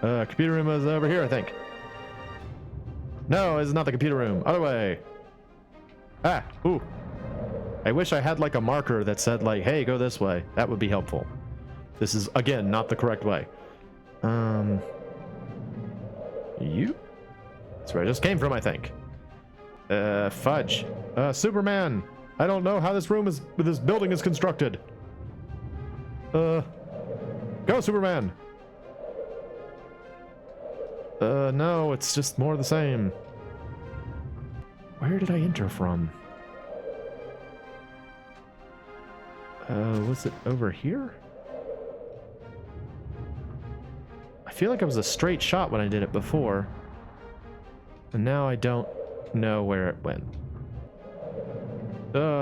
Computer room is over here, I think. No, it's not the computer room. Other way. Ah, ooh. I wish I had like a marker that said like, hey, go this way. That would be helpful. This is, again, not the correct way. You? That's where I just came from, I think. Fudge. Superman. I don't know how this building is constructed. Go, Superman. No, it's just more of the same. Where did I enter from? Was it over here? I feel like it was a straight shot when I did it before. And now I don't know where it went.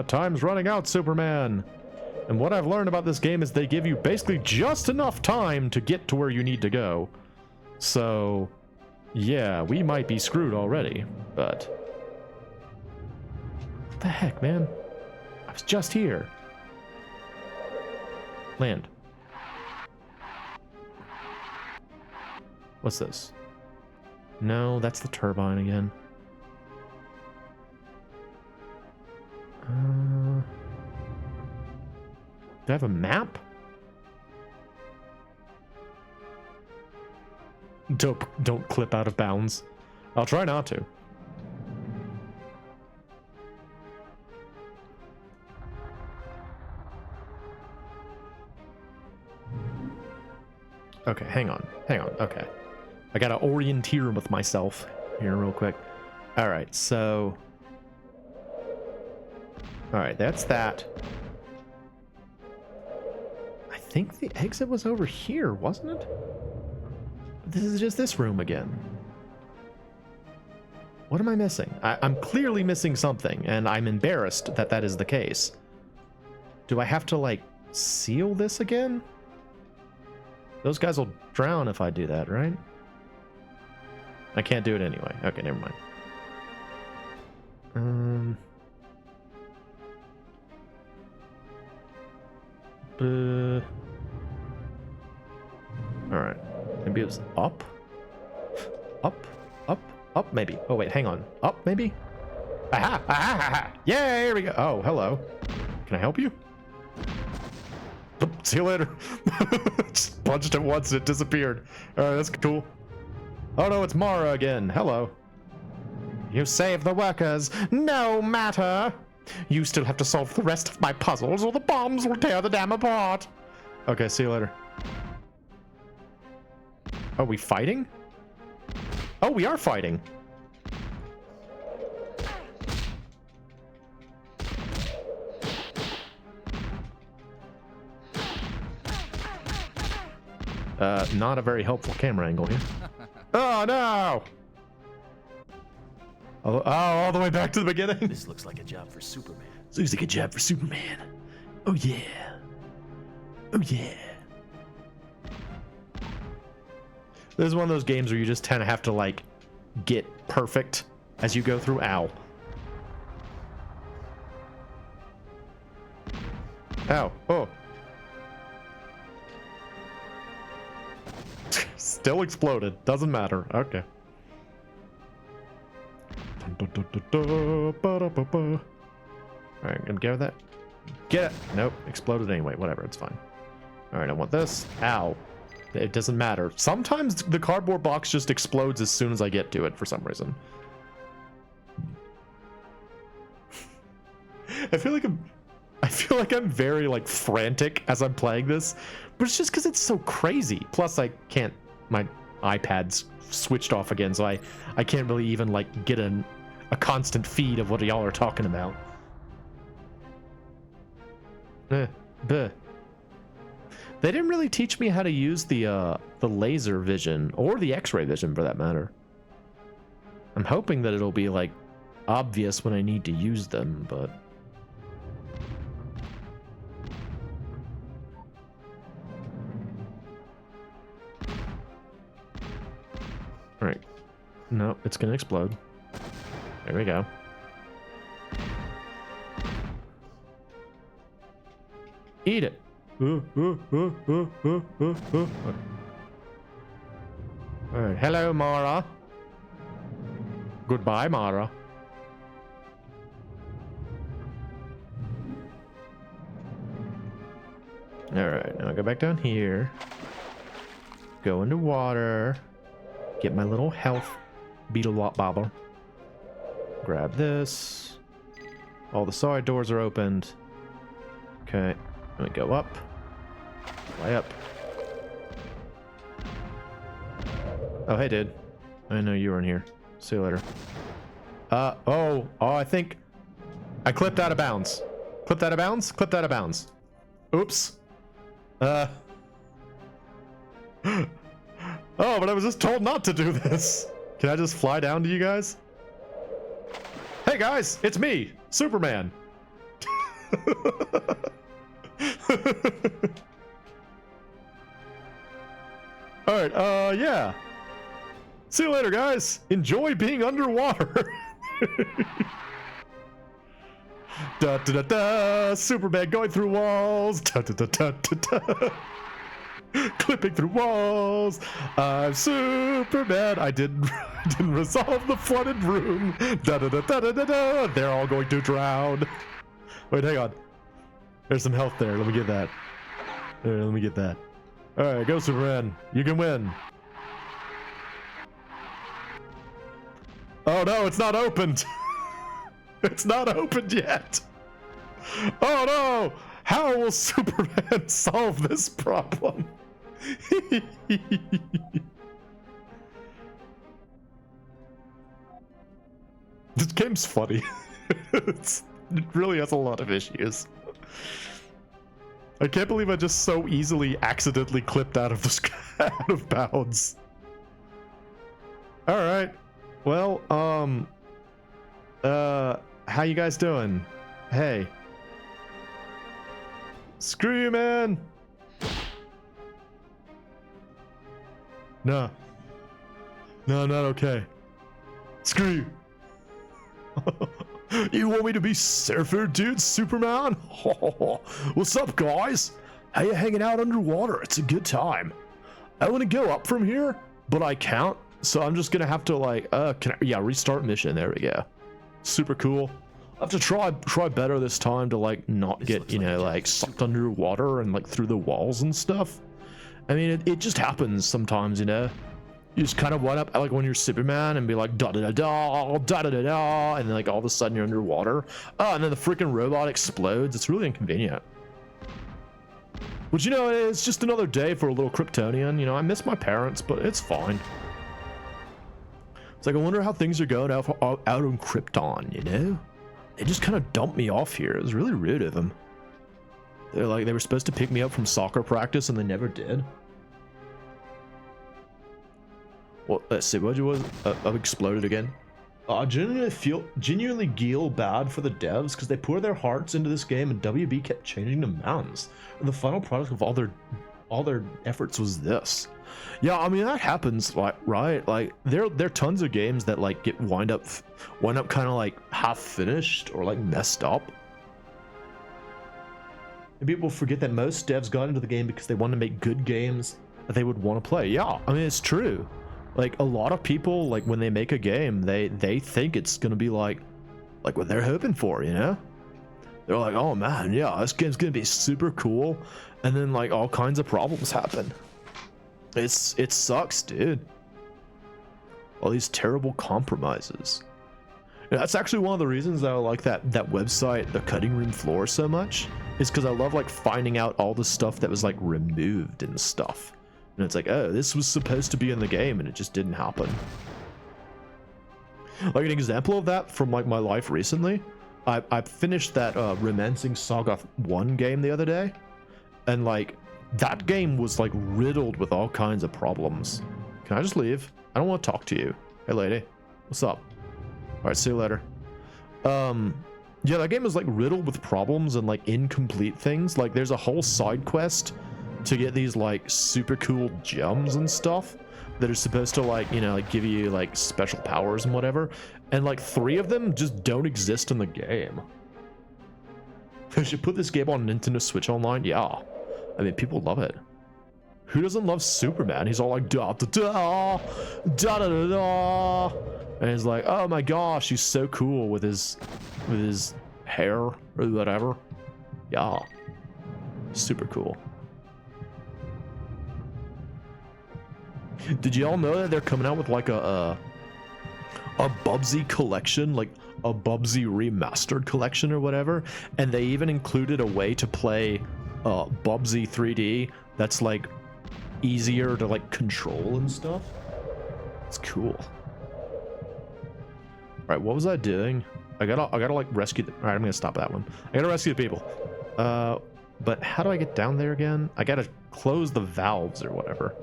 Time's running out, Superman. And what I've learned about this game is they give you basically just enough time to get to where you need to go. So, yeah, we might be screwed already, but... What the heck, man? I was just here. Land. What's this? No, that's the turbine again. Do I have a map? Don't clip out of bounds. I'll try not to. Okay, hang on. Okay. I gotta orienteer with myself here real quick. All right, so... All right, that's that. I think the exit was over here, wasn't it? This is just this room again. What am I missing? I'm clearly missing something, and I'm embarrassed that that is the case. Do I have to, like, seal this again? Those guys will drown if I do that, right? I can't do it anyway. Okay, never mind. Alright. Maybe it was up? Up, maybe. Oh, wait, hang on. Up, maybe? Aha! Aha! Aha! Yay! Here we go. Oh, hello. Can I help you? See you later. Just punched it once and it disappeared. Alright, that's cool. Oh no, it's Mara again. Hello. You saved the workers. No matter. You still have to solve the rest of my puzzles or the bombs will tear the dam apart. Okay, see you later. Are we fighting? Oh, we are fighting. Not a very helpful camera angle here. Oh no! Oh, all the way back to the beginning. This looks like a job for Superman. Looks like a job for Superman. Oh yeah. Oh yeah. This is one of those games where you just kind of have to like get perfect as you go through. Ow. Ow. Oh. Still exploded. Doesn't matter. Okay. Alright, gonna get that. Get it! Nope. Exploded anyway. Whatever. It's fine. Alright, I want this. Ow. It doesn't matter. Sometimes the cardboard box just explodes as soon as I get to it for some reason. I feel like I'm very like frantic as I'm playing this, but it's just because it's so crazy. Plus, I can't. My iPad's switched off again, so I can't really even like get a constant feed of what y'all are talking about. They didn't really teach me how to use the laser vision or the X-ray vision for that matter. I'm hoping that it'll be like obvious when I need to use them, but all right. No, it's gonna explode. There we go. Eat it. All right. Hello, Mara. Goodbye, Mara. All right. Now I go back down here. Go into water. Get my little health beetle bobble. Grab this. All the side doors are opened. Okay. Let me go up. Fly up. Oh, hey, dude. I know you were in here. See you later. Oh, I think I clipped out of bounds. Clipped out of bounds? Clipped out of bounds. Oops. Oh, but I was just told not to do this. Can I just fly down to you guys? Hey guys, it's me, Superman. All right, yeah. See you later, guys. Enjoy being underwater. Da da da da. Superman going through walls. Da da da da da da. Clipping through walls. I'm Superman. I didn't resolve the flooded room. Da da da da da da da. They're all going to drown. Wait, hang on. There's some health there. Let me get that. There, let me get that. All right, go Superman. You can win. Oh no, it's not opened. It's not opened yet. Oh no! How will Superman solve this problem? This game's funny. It really has a lot of issues. I can't believe I just so easily accidentally clipped out of the out of bounds. All right. Well, how you guys doing? Hey. Screw you, man. No. No, not okay. Screw you. You want me to be surfer dude, Superman? What's up, guys? How you hanging out underwater? It's a good time. I want to go up from here, but I can't. So I'm just gonna have to like, restart mission. There we go. Super cool. I have to try better this time to like not get, you know, like sucked underwater and like through the walls and stuff. I mean, it just happens sometimes, you know. You just kind of wind up like when you're Superman and be like da da da da da da da da, and then like all of a sudden you're underwater. Oh, and then the freaking robot explodes. It's really inconvenient. But you know, it's just another day for a little Kryptonian. You know, I miss my parents, but it's fine. It's like I wonder how things are going out on Krypton. You know, they just kind of dumped me off here. It was really rude of them. They're like they were supposed to pick me up from soccer practice and they never did. Well, let's see. What was? I've exploded again. I genuinely feel bad for the devs because they poured their hearts into this game and WB kept changing the mountains. And the final product of all their efforts was this. Yeah, I mean that happens, like, right? Like there are tons of games that like wind up kind of like half finished or like messed up. And people forget that most devs got into the game because they want to make good games that they would want to play. Yeah, I mean it's true. Like a lot of people, like when they make a game, they think it's gonna be like what they're hoping for, you know? They're like, oh man, yeah, this game's gonna be super cool, and then like all kinds of problems happen. It sucks, dude. All these terrible compromises. Yeah, that's actually one of the reasons that I like that website, the Cutting Room Floor, so much, is because I love like finding out all the stuff that was like removed and stuff. And it's like, oh, this was supposed to be in the game and it just didn't happen. Like an example of that from like my life recently, I finished that Romancing Saga 1 game the other day. And like that game was like riddled with all kinds of problems. Can I just leave? I don't want to talk to you. Hey lady, what's up? All right, see you later. Yeah, that game is like riddled with problems and like incomplete things. Like there's a whole side quest to get these like super cool gems and stuff that are supposed to like, you know, like give you like special powers and whatever. And like 3 of them just don't exist in the game. They should put this game on Nintendo Switch Online. Yeah. I mean, people love it. Who doesn't love Superman? He's all like da da da da da da da, and he's like, oh my gosh, he's so cool with his hair or whatever. Yeah, super cool. Did you all know that they're coming out with like a Bubsy collection, like a Bubsy remastered collection or whatever, and they even included a way to play Bubsy 3D that's like easier to like control and stuff. It's cool. All right, what was I doing? I gotta like rescue the, all right, I'm gonna stop that one. I gotta rescue the people. But how do I get down there again? I gotta close the valves or whatever.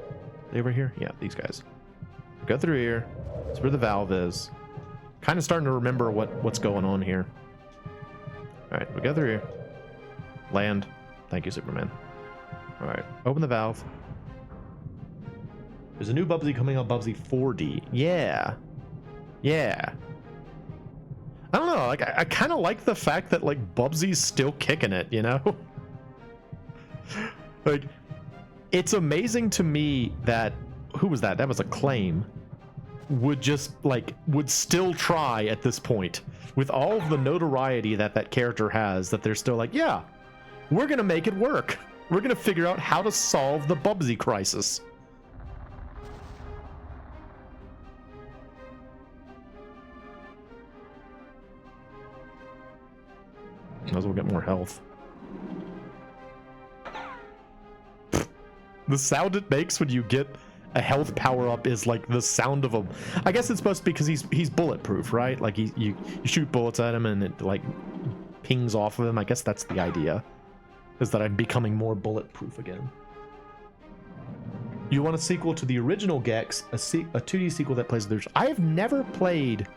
They over here? Yeah, these guys. Go through here. That's where the valve is. Kind of starting to remember what's going on here. All right, we go through here. Land. Thank you, Superman. All right, open the valve. There's a new Bubsy coming out, Bubsy 4D. Yeah. Yeah. I don't know, like I kind of like the fact that like Bubsy's still kicking it, you know? Like, it's amazing to me that, who was that? That was Acclaim. Would still try at this point with all of the notoriety that character has, that they're still like, yeah, we're gonna make it work. We're gonna figure out how to solve the Bubsy crisis. Might as well get more health. The sound it makes when you get a health power up is like the sound of a, I guess it's supposed to be because he's bulletproof, right? Like you shoot bullets at him and it like pings off of him. I guess that's the idea, is that I'm becoming more bulletproof again. You want a sequel to the original Gex, a 2D sequel that plays there's, I have never played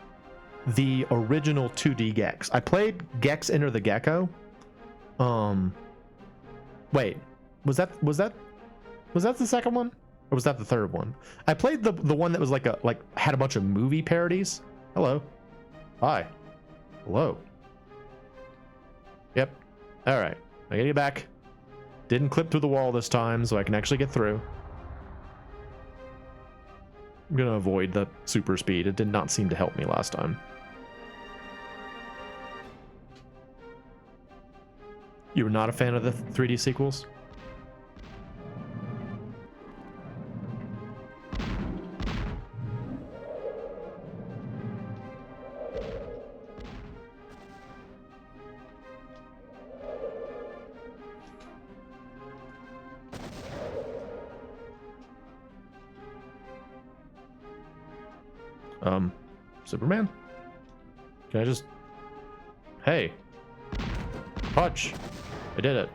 the original 2D Gex. I played Gex Enter the Gecko. Wait, was that the second one, or was that the third one? I played the one that was like had a bunch of movie parodies. Hello, hi, hello. Yep. All right, I gotta get back. Didn't clip through the wall this time, so I can actually get through. I'm gonna avoid the super speed. It did not seem to help me last time. You were not a fan of the 3D sequels? Superman? Can I just... Hey. Punch. I did it.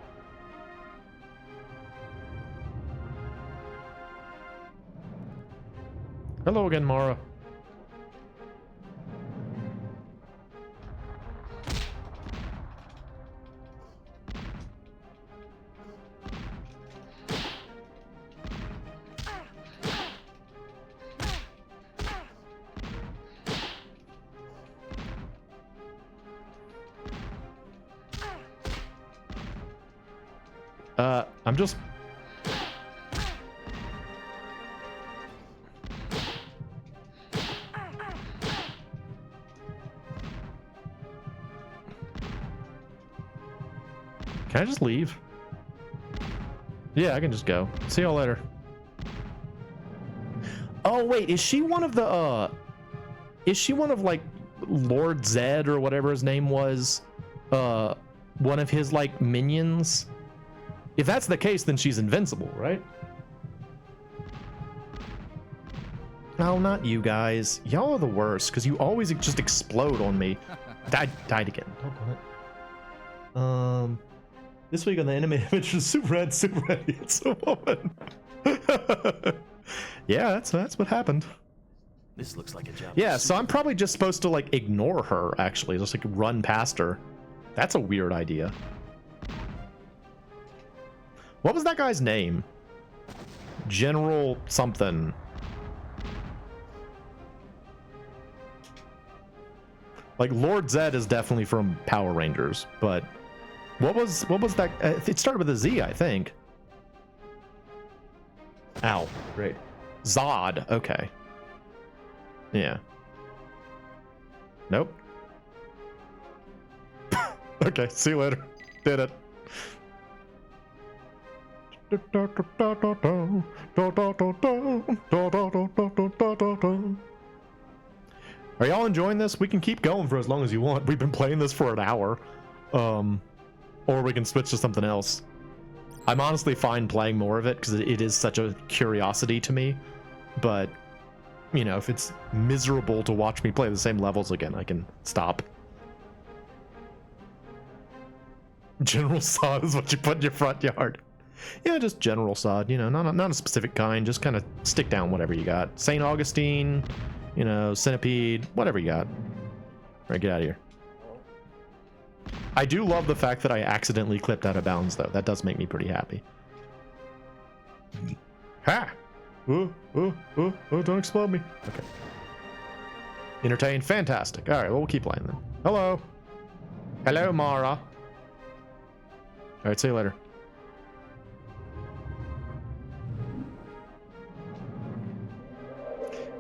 Hello again, Mara. I'm just... Can I just leave? Yeah, I can just go. See y'all later. Oh, wait, is she one of the, is she one of, like, Lord Zed or whatever his name was? One of his, like, minions? If that's the case, then she's invincible, right? No, not you guys. Y'all are the worst, because you always just explode on me. Died again. Oh, This week on the animated adventures, Superman, it's a woman. Yeah, that's what happened. This looks like a job. Yeah, so I'm probably just supposed to like ignore her, actually, just like run past her. That's a weird idea. What was that guy's name? General something. Like Lord Zed is definitely from Power Rangers, but what was that? It started with a Z, I think. Ow, great. Zod, okay. Yeah. Nope. Okay, see you later. Did it. Are y'all enjoying this? We can keep going for as long as you want. We've been playing this for an hour. Or we can switch to something else. I'm honestly fine playing more of it because it is such a curiosity to me. But, you know, if it's miserable to watch me play the same levels again, I can stop. General sod is what you put in your front yard. Yeah, just general sod, you know, not a specific kind, just kind of stick down whatever you got. St. Augustine, you know, centipede, whatever you got. All right, get out of here. I do love the fact that I accidentally clipped out of bounds, though. That does make me pretty happy. Ha! Oh, don't explode me. Okay. Entertain, fantastic. All right, well, we'll keep playing then. Hello. Hello, Mara. All right, see you later.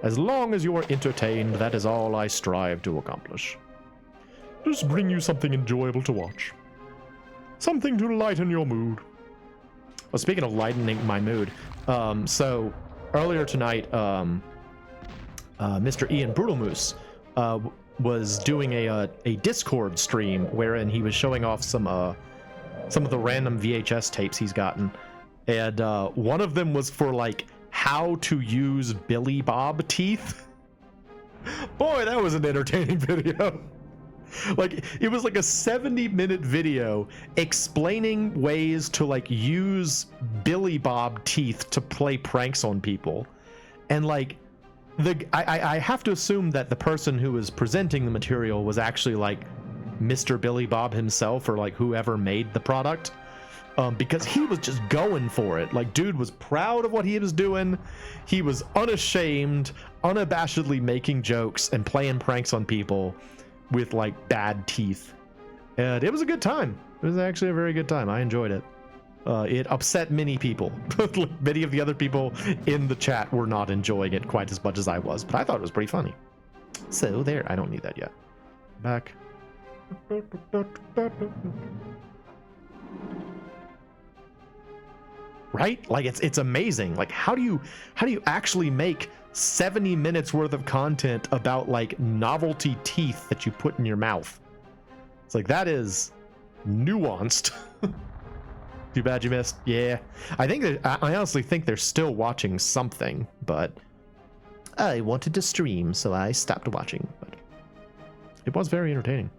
As long as you are entertained, that is all I strive to accomplish. Just bring you something enjoyable to watch. Something to lighten your mood. Well, speaking of lightening my mood, so earlier tonight, Mr. Ian Brutalmoose was doing a Discord stream wherein he was showing off some of the random VHS tapes he's gotten, and one of them was for like how to use Billy Bob teeth. Boy, that was an entertaining video. Like, it was like a 70-minute video explaining ways to like use Billy Bob teeth to play pranks on people. And like, I have to assume that the person who was presenting the material was actually like Mr. Billy Bob himself, or like whoever made the product, because he was just going for it. Like, dude was proud of what he was doing. He was unashamed, unabashedly making jokes and playing pranks on people with like bad teeth, and it was a good time. It was actually a very good time. I enjoyed it. It upset many people. Many of the other people in the chat were not enjoying it quite as much as I was, but I thought it was pretty funny. So there, I don't need that yet. Back. Right? Like, it's amazing. Like, how do you actually make 70 minutes worth of content about like novelty teeth that you put in your mouth? It's like, that is nuanced. Too bad you missed. Yeah, I honestly think they're still watching something, but I wanted to stream, so I stopped watching. But it was very entertaining.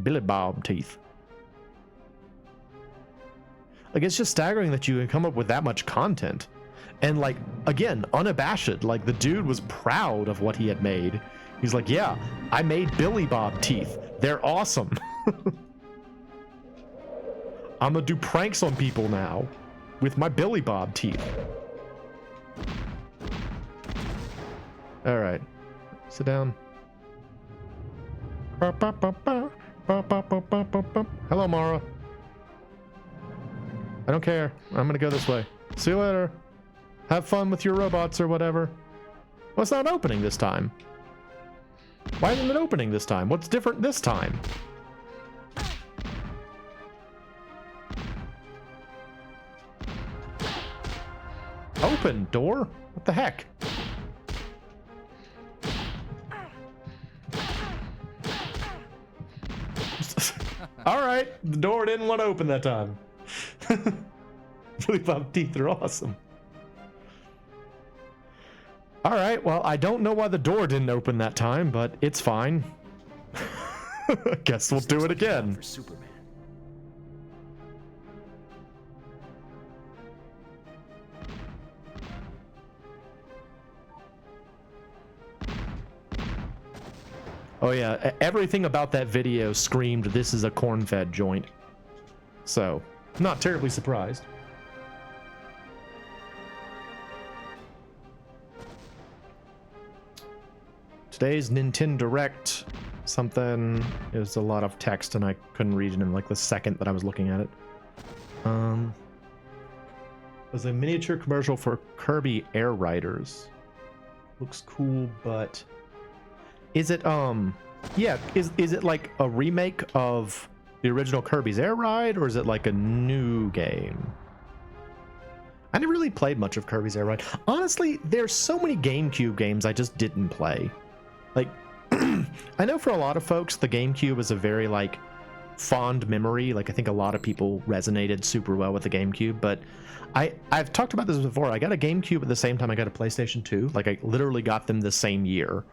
Billy Bob teeth. Like, it's just staggering that you can come up with that much content. And like, again, unabashed. Like, the dude was proud of what he had made. He's like, yeah, I made Billy Bob teeth. They're awesome. I'm gonna do pranks on people now with my Billy Bob teeth. All right, sit down. Hello, Mara. I don't care. I'm gonna go this way. See you later. Have fun with your robots or whatever. Well, it's not opening this time. Why isn't it opening this time? What's different this time? Open door? What the heck? All right, the door didn't want to open that time. Billy Bob teeth are awesome. All right, well, I don't know why the door didn't open that time, but it's fine. I guess we'll do it again. For Superman. Oh yeah, everything about that video screamed, "This is a corn-fed joint." So, not terribly surprised. Today's Nintendo Direct, something, it was a lot of text and I couldn't read it in like the second that I was looking at it. It was a miniature commercial for Kirby Air Riders. Looks cool, but is it yeah, is it like a remake of the original Kirby's Air Ride, or is it like a new game? I never really played much of Kirby's Air Ride. Honestly, there's so many GameCube games I just didn't play. Like, I know for a lot of folks, the GameCube is a very, like, fond memory. Like, I think a lot of people resonated super well with the GameCube, but I've talked about this before. I got a GameCube at the same time I got a PlayStation 2. Like, I literally got them the same year.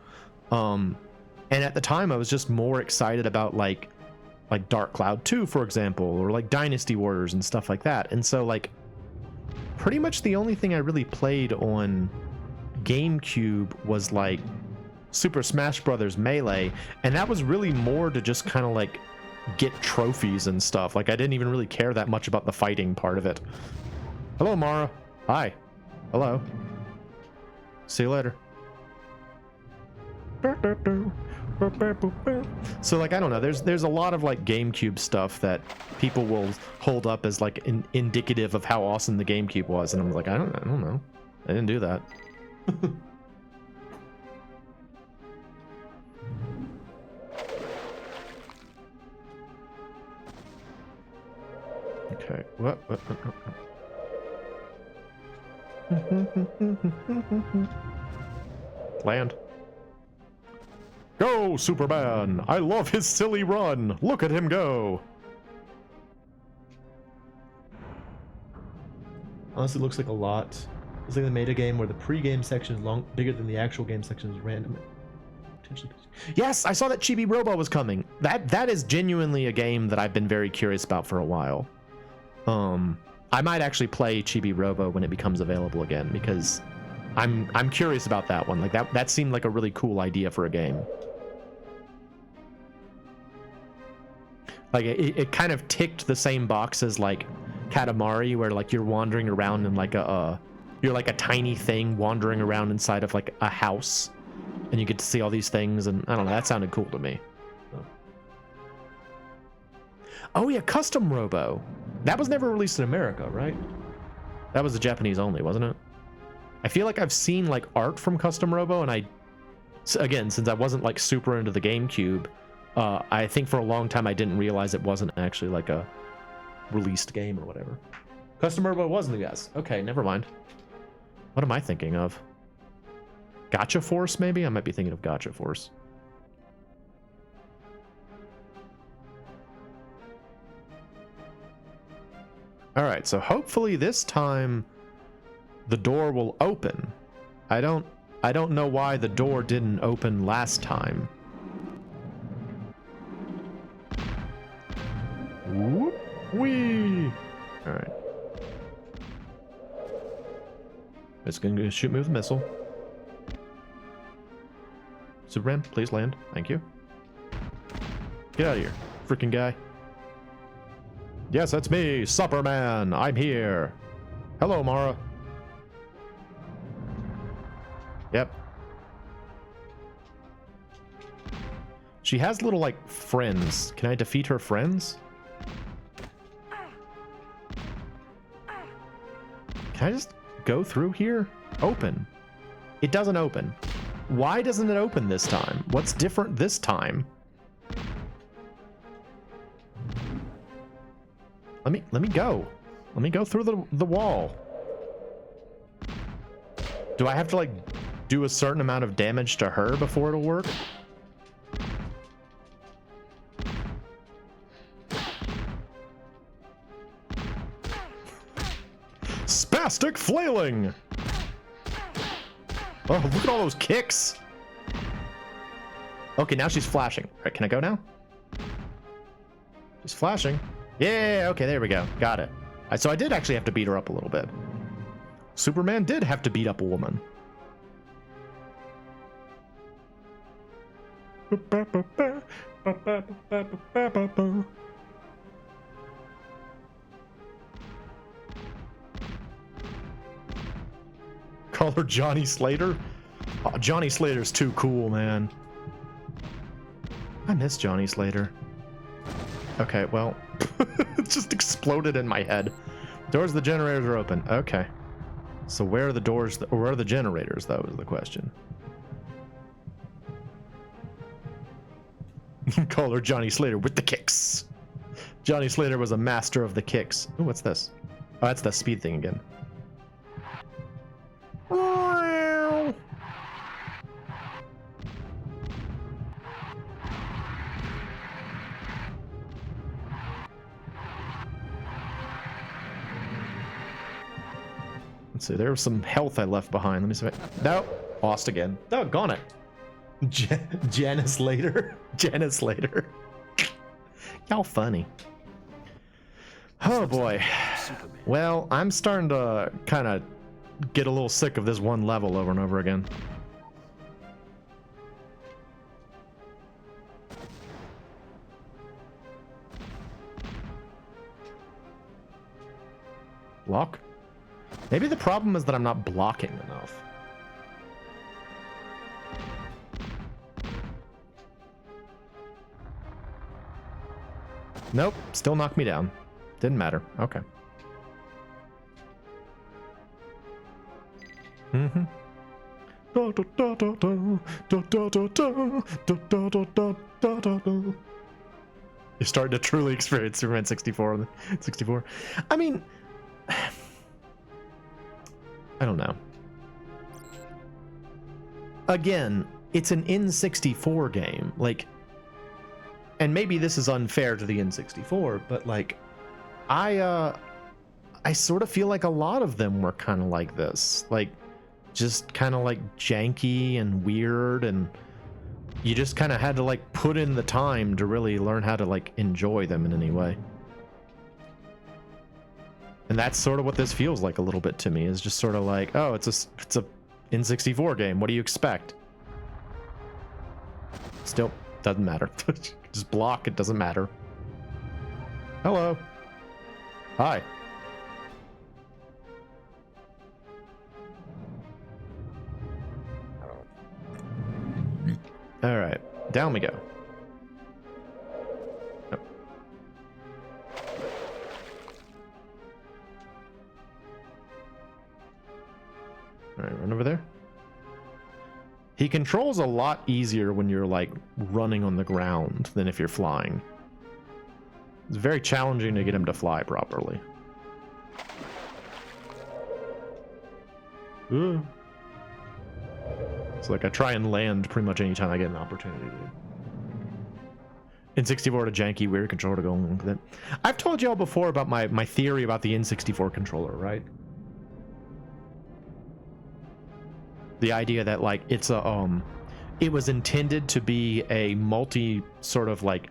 And at the time, I was just more excited about, like Dark Cloud 2, for example, or, like, Dynasty Warriors and stuff like that. And so, like, pretty much the only thing I really played on GameCube was, like, Super Smash Brothers Melee, and that was really more to just kind of like get trophies and stuff. Like, I didn't even really care that much about the fighting part of it. Hello, Mara. Hi. Hello. See you later. So, like, I don't know, there's a lot of like GameCube stuff that people will hold up as like indicative of how awesome the GameCube was, and I'm like, I don't know, I didn't do that. Okay, what? Land. Go, Superman! I love his silly run! Look at him go! Honestly, it looks like a lot. It's like they made a game where the pre-game section is bigger than the actual game section is random. Yes, I saw that Chibi Robo was coming. That is genuinely a game that I've been very curious about for a while. I might actually play Chibi Robo when it becomes available again, because I'm curious about that one. Like, that seemed like a really cool idea for a game. Like, it kind of ticked the same box as like Katamari, where like you're wandering around in like you're like a tiny thing wandering around inside of like a house, and you get to see all these things, and I don't know, that sounded cool to me. Oh yeah, Custom Robo. That was never released in America, right? That was the Japanese only, wasn't it? I feel like I've seen like art from Custom Robo, and again, since I wasn't like super into the GameCube, I think for a long time I didn't realize it wasn't actually like a released game or whatever. Custom Robo was in the US. Okay, never mind. What am I thinking of? Gotcha Force, maybe? I might be thinking of Gotcha Force. All right, so hopefully this time the door will open. I don't know why the door didn't open last time. Whoop, wee. All right. It's gonna shoot me with a missile. Superman, please land. Thank you. Get out of here, freaking guy. Yes, that's me, Superman. I'm here. Hello, Mara. Yep. She has little, like, friends. Can I defeat her friends? Can I just go through here? Open. It doesn't open. Why doesn't it open this time? What's different this time? Let me go. Let me go through the wall. Do I have to like do a certain amount of damage to her before it'll work? Spastic flailing. Oh, look at all those kicks. Okay, now she's flashing. All right, can I go now? She's flashing. Yeah, okay, there we go. Got it. So I did actually have to beat her up a little bit. Superman did have to beat up a woman. Call her Johnny Slater? Oh, Johnny Slater's too cool, man. I miss Johnny Slater. Okay, well, it just exploded in my head. Doors of the generators are open. Okay. So where are the doors, or where are the generators, though, is the question. Call her Johnny Slater with the kicks. Johnny Slater was a master of the kicks. Ooh, what's this? Oh, that's the speed thing again. Let's see, there was some health I left behind. Let me see. No, lost again. Doggone it. Janice Slater. Janice Slater. Y'all funny. Oh boy. Well, I'm starting to kind of get a little sick of this one level over and over again. Block? Maybe the problem is that I'm not blocking enough. Nope, still knocked me down. Didn't matter. Okay. Mm-hmm. You're starting to truly experience Superman 64. I mean, I don't know. Again, it's an N64 game. Like, and maybe this is unfair to the N64, but like, I sort of feel like a lot of them were kind of like this. Like, just kind of like janky and weird, and you just kind of had to like put in the time to really learn how to like enjoy them in any way. And that's sort of what this feels like a little bit to me, is just sort of like, oh, it's a N64 game. What do you expect? Still doesn't matter. Just block, it doesn't matter. Hello. Hi. All right, down we go. Oh. All right, run over there. He controls a lot easier when you're like running on the ground than if you're flying. It's very challenging to get him to fly properly. Ooh. So like I try and land pretty much anytime I get an opportunity to. N64 to janky weird controller to go along with it. I've told y'all before about my theory about the N64 controller, right? The idea that like it's a it was intended to be a multi sort of like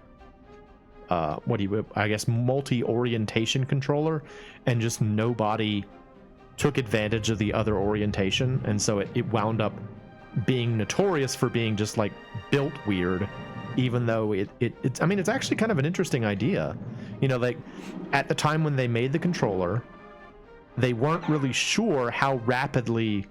I guess multi-orientation controller, and just nobody took advantage of the other orientation, and so it wound up being notorious for being just like built weird, even though it's I mean, it's actually kind of an interesting idea. You know, like at the time when they made the controller, they weren't really sure how rapidly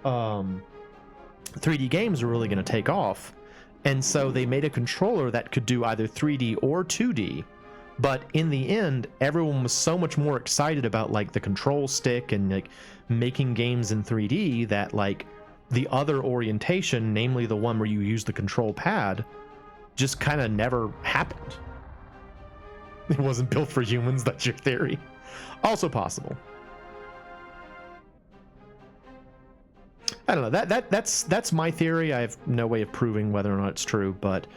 3D games were really going to take off, and so they made a controller that could do either 3D or 2D. But in the end, everyone was so much more excited about like the control stick and like making games in 3D that like the other orientation, namely the one where you use the control pad, just kind of never happened. It wasn't built for humans. That's your theory. Also possible. I don't know. That's my theory. I have no way of proving whether or not it's true, but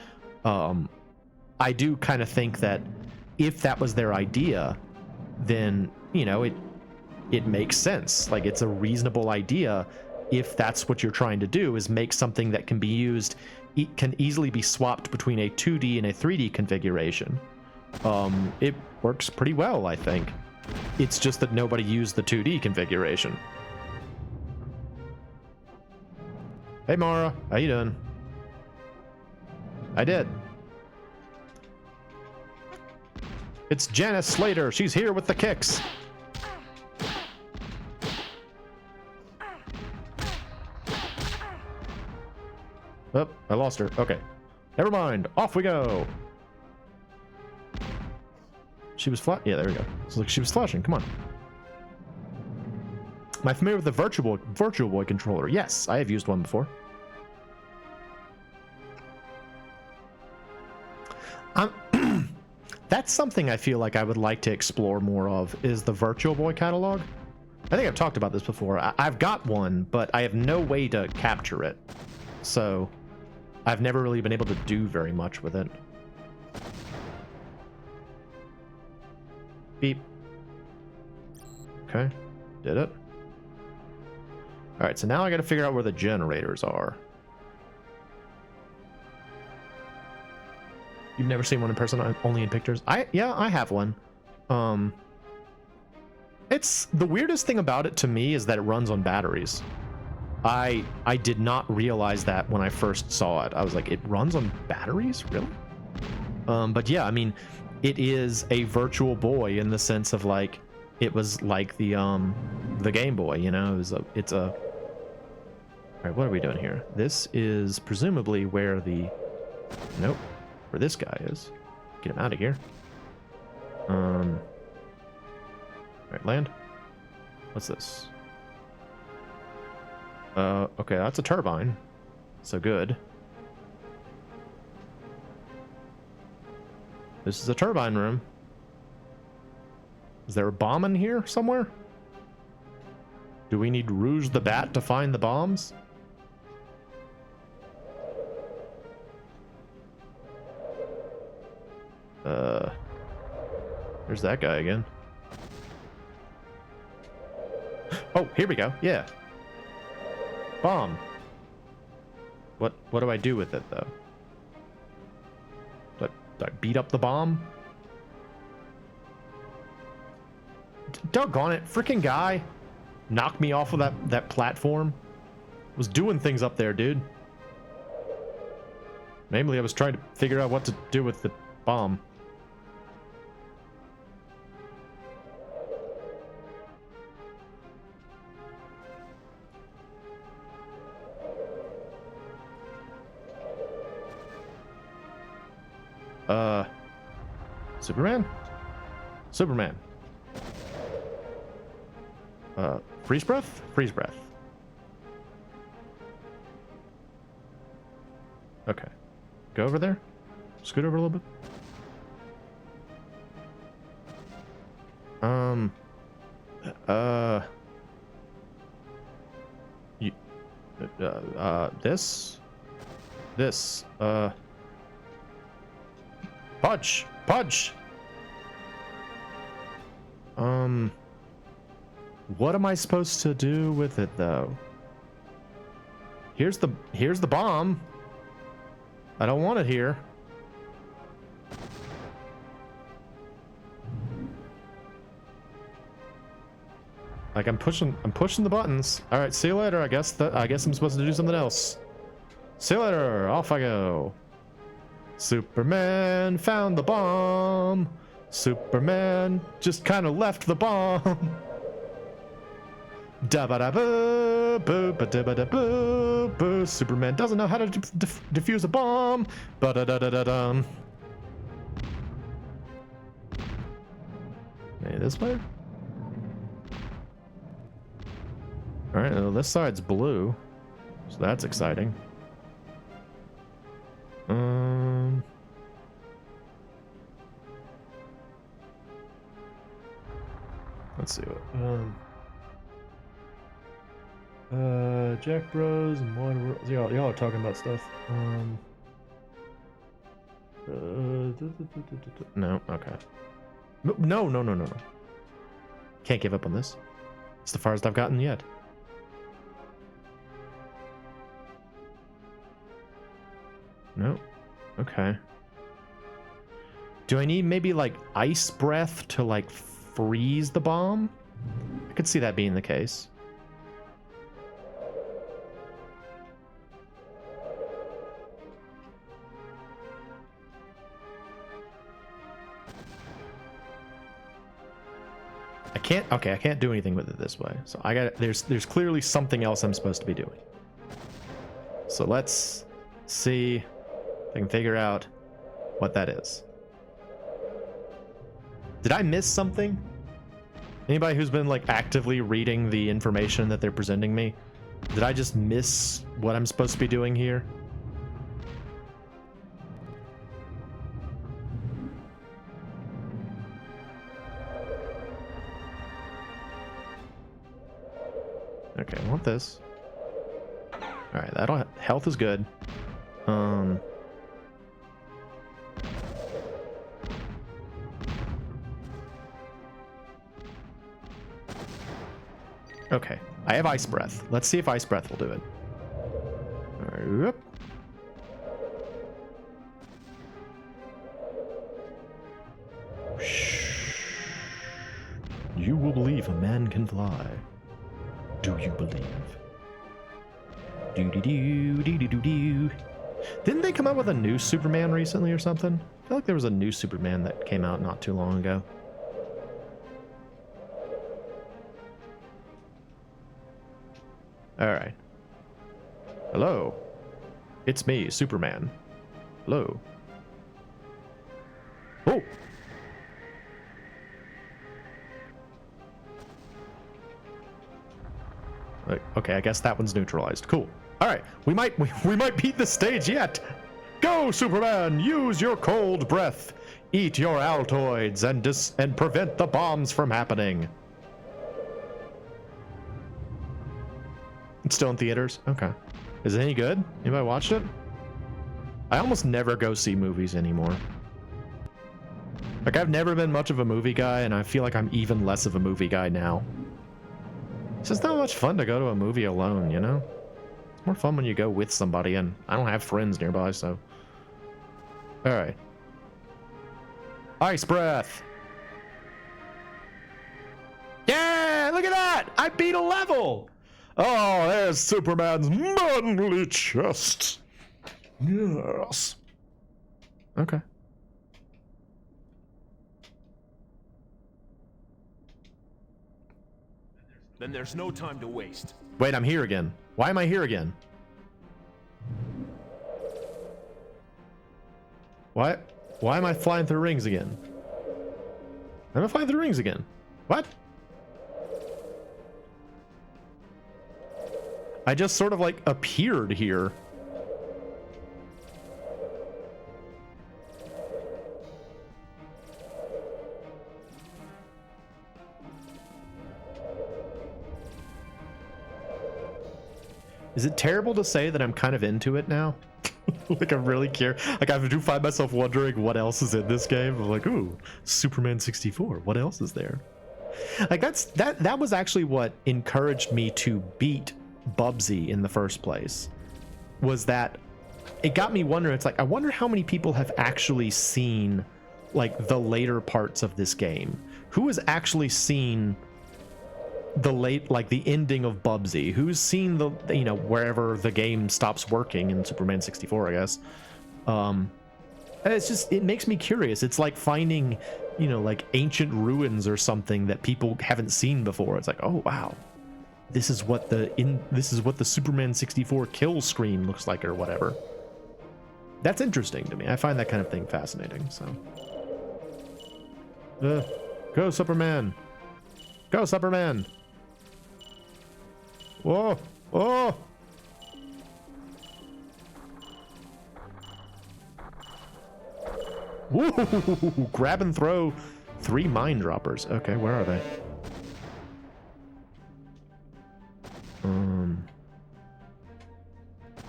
I do kind of think that if that was their idea, then you know it makes sense. Like it's a reasonable idea if that's what you're trying to do, is make something that can be used, it can easily be swapped between a 2D and a 3D configuration. It works pretty well, I think. It's just that nobody used the 2D configuration. Hey Mara, how you doing? I did. It's Janice Slater. She's here with the kicks. Oh, I lost her. Okay. Never mind. Off we go. She was flat. Yeah, there we go. So like she was flashing. Come on. Am I familiar with the Virtual Boy controller? Yes, I have used one before. That's something I feel like I would like to explore more of, is the Virtual Boy catalog. I think I've talked about this before. I've got one, but I have no way to capture it. So I've never really been able to do very much with it. Beep. Okay, did it. All right, so now I got to figure out where the generators are. You've never seen one in person, only in pictures? Yeah, I have one. It's the weirdest thing about it to me is that it runs on batteries. I did not realize that when I first saw it. I was like, it runs on batteries? Really? But yeah, I mean, it is a Virtual Boy in the sense of like, it was like the Game Boy, you know, it's a all right, what are we doing here? This is presumably where the, nope, where this guy is. Get him out of here. All right, land. What's this? Okay, that's a turbine. So good. This is a turbine room. Is there a bomb in here somewhere? Do we need Rouge the Bat to find the bombs? There's that guy again. Oh, here we go. Yeah. Bomb. What do I do with it though? Do I beat up the bomb? Doggone it, freaking guy knocked me off of that platform. Was doing things up there, dude. Namely, I was trying to figure out what to do with the bomb. Superman? Superman. Freeze breath? Freeze breath. Okay. Go over there. Scoot over a little bit. This. Punch! Punch! What am I supposed to do with it though? Here's the bomb. I don't want it here. Like I'm pushing the buttons. All right, see you later. I guess I'm supposed to do something else. See you later. Off I go. Superman found the bomb. Superman just kind of left the bomb. Da ba da boo, boo ba da ba da boo, boo. Superman doesn't know how to defuse a bomb. Ba da da da da dum. Maybe this way. All right, well, this side's blue, so that's exciting. Let's see what. Jack Bros and Water Bros. Y'all are talking about stuff. No, okay. No. Can't give up on this. It's the farthest I've gotten yet. No. Okay. Do I need maybe like ice breath to like freeze the bomb? I could see that being the case. I can't. Okay, I can't do anything with it this way. So I got. There's clearly something else I'm supposed to be doing. So let's see if I can figure out what that is. Did I miss something? Anybody who's been like actively reading the information that they're presenting me, did I just miss what I'm supposed to be doing here? Okay, I want this. All right, that'll health is good. Okay, I have ice breath. Let's see if ice breath will do it. All right, whoop. You will believe a man can fly. Do you believe? Do. Didn't they come out with a new Superman recently or something? I feel like there was a new Superman that came out not too long ago. All right. Hello. It's me, Superman. Hello. Oh. Okay, I guess that one's neutralized. Cool. All right, we might beat the stage yet. Go, Superman! Use your cold breath. Eat your Altoids and prevent the bombs from happening. It's still in theaters. Okay. Is it any good? Anybody watched it? I almost never go see movies anymore. Like, I've never been much of a movie guy, and I feel like I'm even less of a movie guy now. It's just not much fun to go to a movie alone, you know? It's more fun when you go with somebody, and I don't have friends nearby, so. Alright. Ice breath! Yeah! Look at that! I beat a level! Oh, there's Superman's manly chest. Yes. Okay. Then there's no time to waste. Wait, I'm here again. Why am I here again? Why am I flying through rings again? Why am I flying through rings again? What? I just sort of like appeared here. Is it terrible to say that I'm kind of into it now? Like, I'm really curious. Like, I do find myself wondering what else is in this game. I'm like, ooh, Superman 64. What else is there? Like, that was actually what encouraged me to beat Bubsy in the first place. Was that it got me wondering. It's like, I wonder how many people have actually seen like the later parts of this game. Who has actually seen the ending of Bubsy? Who's seen the, you know, wherever the game stops working in Superman 64, I guess. And it's just, it makes me curious. It's like finding, you know, like ancient ruins or something that people haven't seen before. It's like, oh wow, this is what the Superman 64 kill screen looks like, or whatever. That's interesting to me. I find that kind of thing fascinating. So, go Superman, go Superman. Whoa! Oh! Woo! Grab and throw 3 mine droppers. Okay, where are they?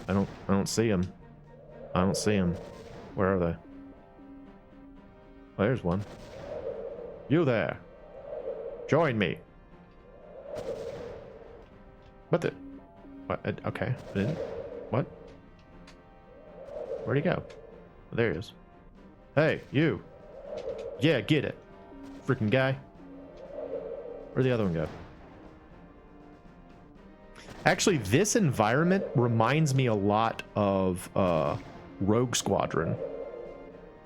I don't see them. I don't see them. Where are they? Oh, there's one. You there. Join me. What the? What? Okay. What? Where'd he go? Oh, there he is. Hey, you. Yeah, get it. Freaking guy. Where'd the other one go? Actually, this environment reminds me a lot of Rogue Squadron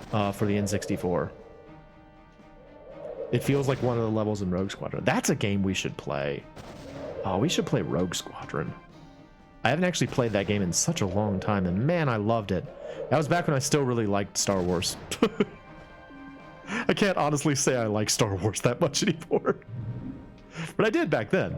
for the N64. It feels like one of the levels in Rogue Squadron. That's a game we should play. Oh, we should play Rogue Squadron. I haven't actually played that game in such a long time, and man, I loved it. That was back when I still really liked Star Wars. I can't honestly say I like Star Wars that much anymore. But I did back then.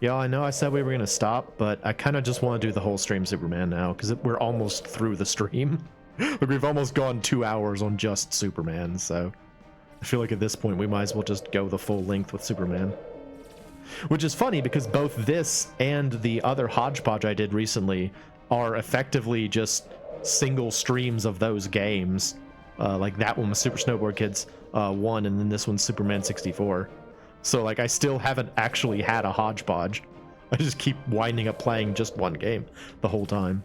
Yeah, I know I said we were going to stop, but I kind of just want to do the whole stream Superman now, because we're almost through the stream. Like, we've almost gone 2 hours on just Superman, so I feel like at this point we might as well just go the full length with Superman. Which is funny, because both this and the other hodgepodge I did recently are effectively just single streams of those games. Like that one was Super Snowboard Kids 1, and then this one's Superman 64. So, like, I still haven't actually had a hodgepodge. I just keep winding up playing just one game the whole time.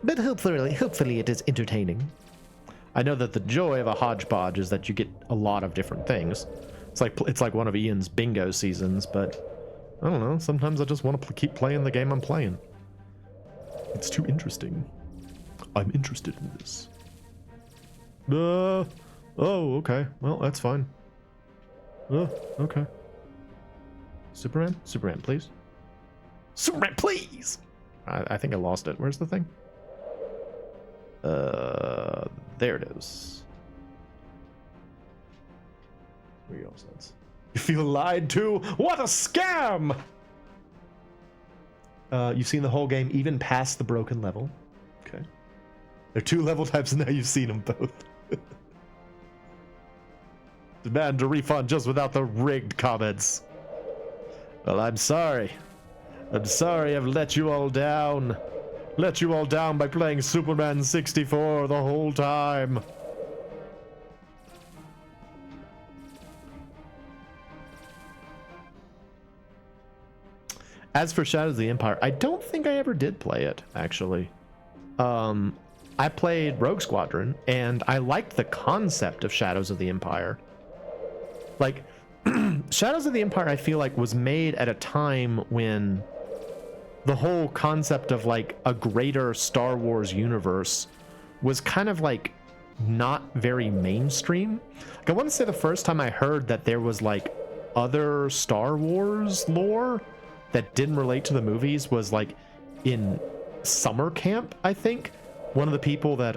But hopefully it is entertaining. I know that the joy of a hodgepodge is that you get a lot of different things. It's like one of Ian's bingo seasons, but I don't know. Sometimes I just want to keep playing the game I'm playing. It's too interesting. I'm interested in this. Oh, okay. Well, that's fine. Okay. Superman? Superman, please. Superman, please! I think I lost it. Where's the thing? There it is. Where you go, sense? You feel lied to? What a scam! You've seen the whole game, even past the broken level. Okay. There are 2 level types, and now you've seen them both. Demand a refund just without the rigged comments. Well, I'm sorry. I'm sorry I've let you all down. Let you all down by playing Superman 64 the whole time. As for Shadows of the Empire, I don't think I ever did play it, actually. I played Rogue Squadron, and I liked the concept of Shadows of the Empire. Like, Shadows of the Empire, I feel like, was made at a time when the whole concept of, like, a greater Star Wars universe was kind of, like, not very mainstream. Like, I want to say the first time I heard that there was, like, other Star Wars lore that didn't relate to the movies was, like, in summer camp, I think. One of the people that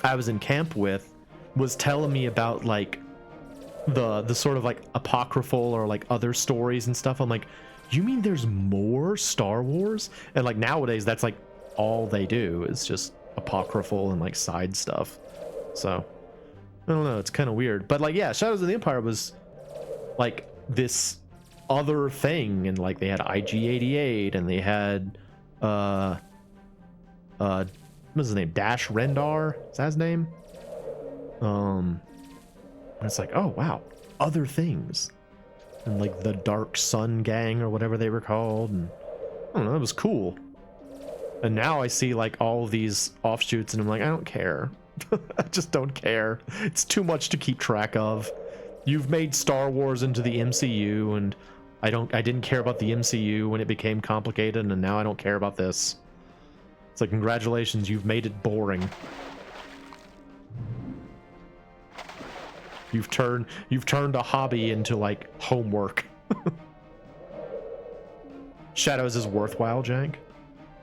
I was in camp with was telling me about, like, the sort of, like, apocryphal or, like, other stories and stuff. I'm like, you mean there's more Star Wars? And, like, nowadays that's, like, all they do is just apocryphal and, like, side stuff. So I don't know, it's kind of weird. But, like, yeah, Shadows of the Empire was, like, this other thing, and, like, they had IG-88 and they had what's his name, Dash Rendar, is that his name? And it's like, oh wow, other things, and, like, the Dark Sun Gang or whatever they were called, and I don't know, it was cool. And now I see, like, all of these offshoots and I'm like, I don't care. I just don't care. It's too much to keep track of. You've made Star Wars into the MCU, and I didn't care about the MCU when it became complicated, and now I don't care about this. It's like, congratulations, you've made it boring. You've turned a hobby into, like, homework. Shadows is worthwhile, Jank.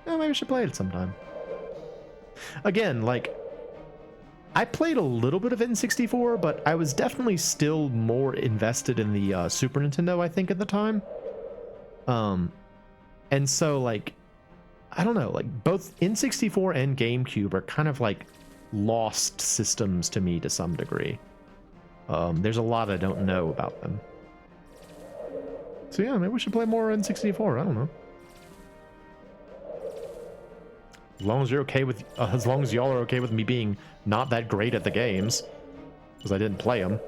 Maybe I should play it sometime. Again, like, I played a little bit of N64, but I was definitely still more invested in the Super Nintendo, I think, at the time. And so, like, I don't know, like, both N64 and GameCube are kind of, like, lost systems to me to some degree. There's a lot I don't know about them. So yeah, maybe we should play more N64. I don't know. As long as you're okay with, as long as y'all are okay with me being not that great at the games, because I didn't play them.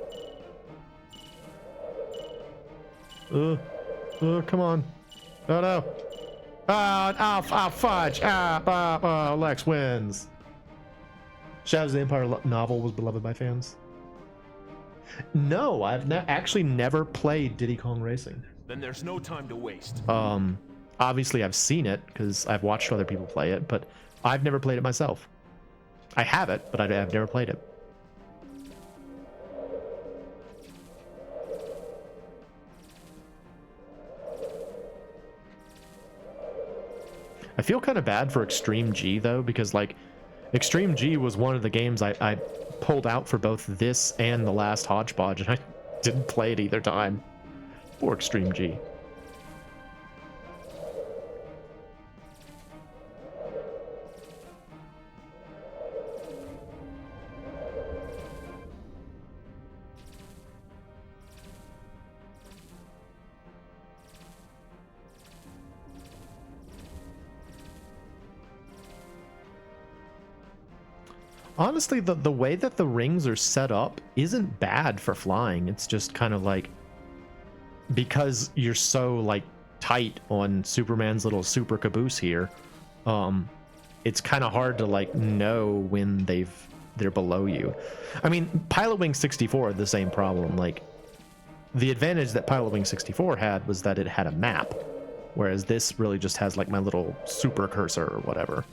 Come on. Oh no. Fudge. Lex wins. Shadows of the Empire novel was beloved by fans. No, I've actually never played Diddy Kong Racing. Then there's no time to waste. Obviously I've seen it because I've watched other people play it, but I've never played it myself. I have it, but I've never played it. I feel kind of bad for Extreme G though, because like Extreme G was one of the games I pulled out for both this and the last Hodgepodge, and I didn't play it either time. Or Extreme G. Honestly, the way that the rings are set up isn't bad for flying. It's just kind of like, because you're so like tight on Superman's little super caboose here, it's kind of hard to like know when they're below you. I mean, Pilotwing 64 had the same problem. Like, the advantage that Pilotwing 64 had was that it had a map, whereas this really just has like my little super cursor or whatever.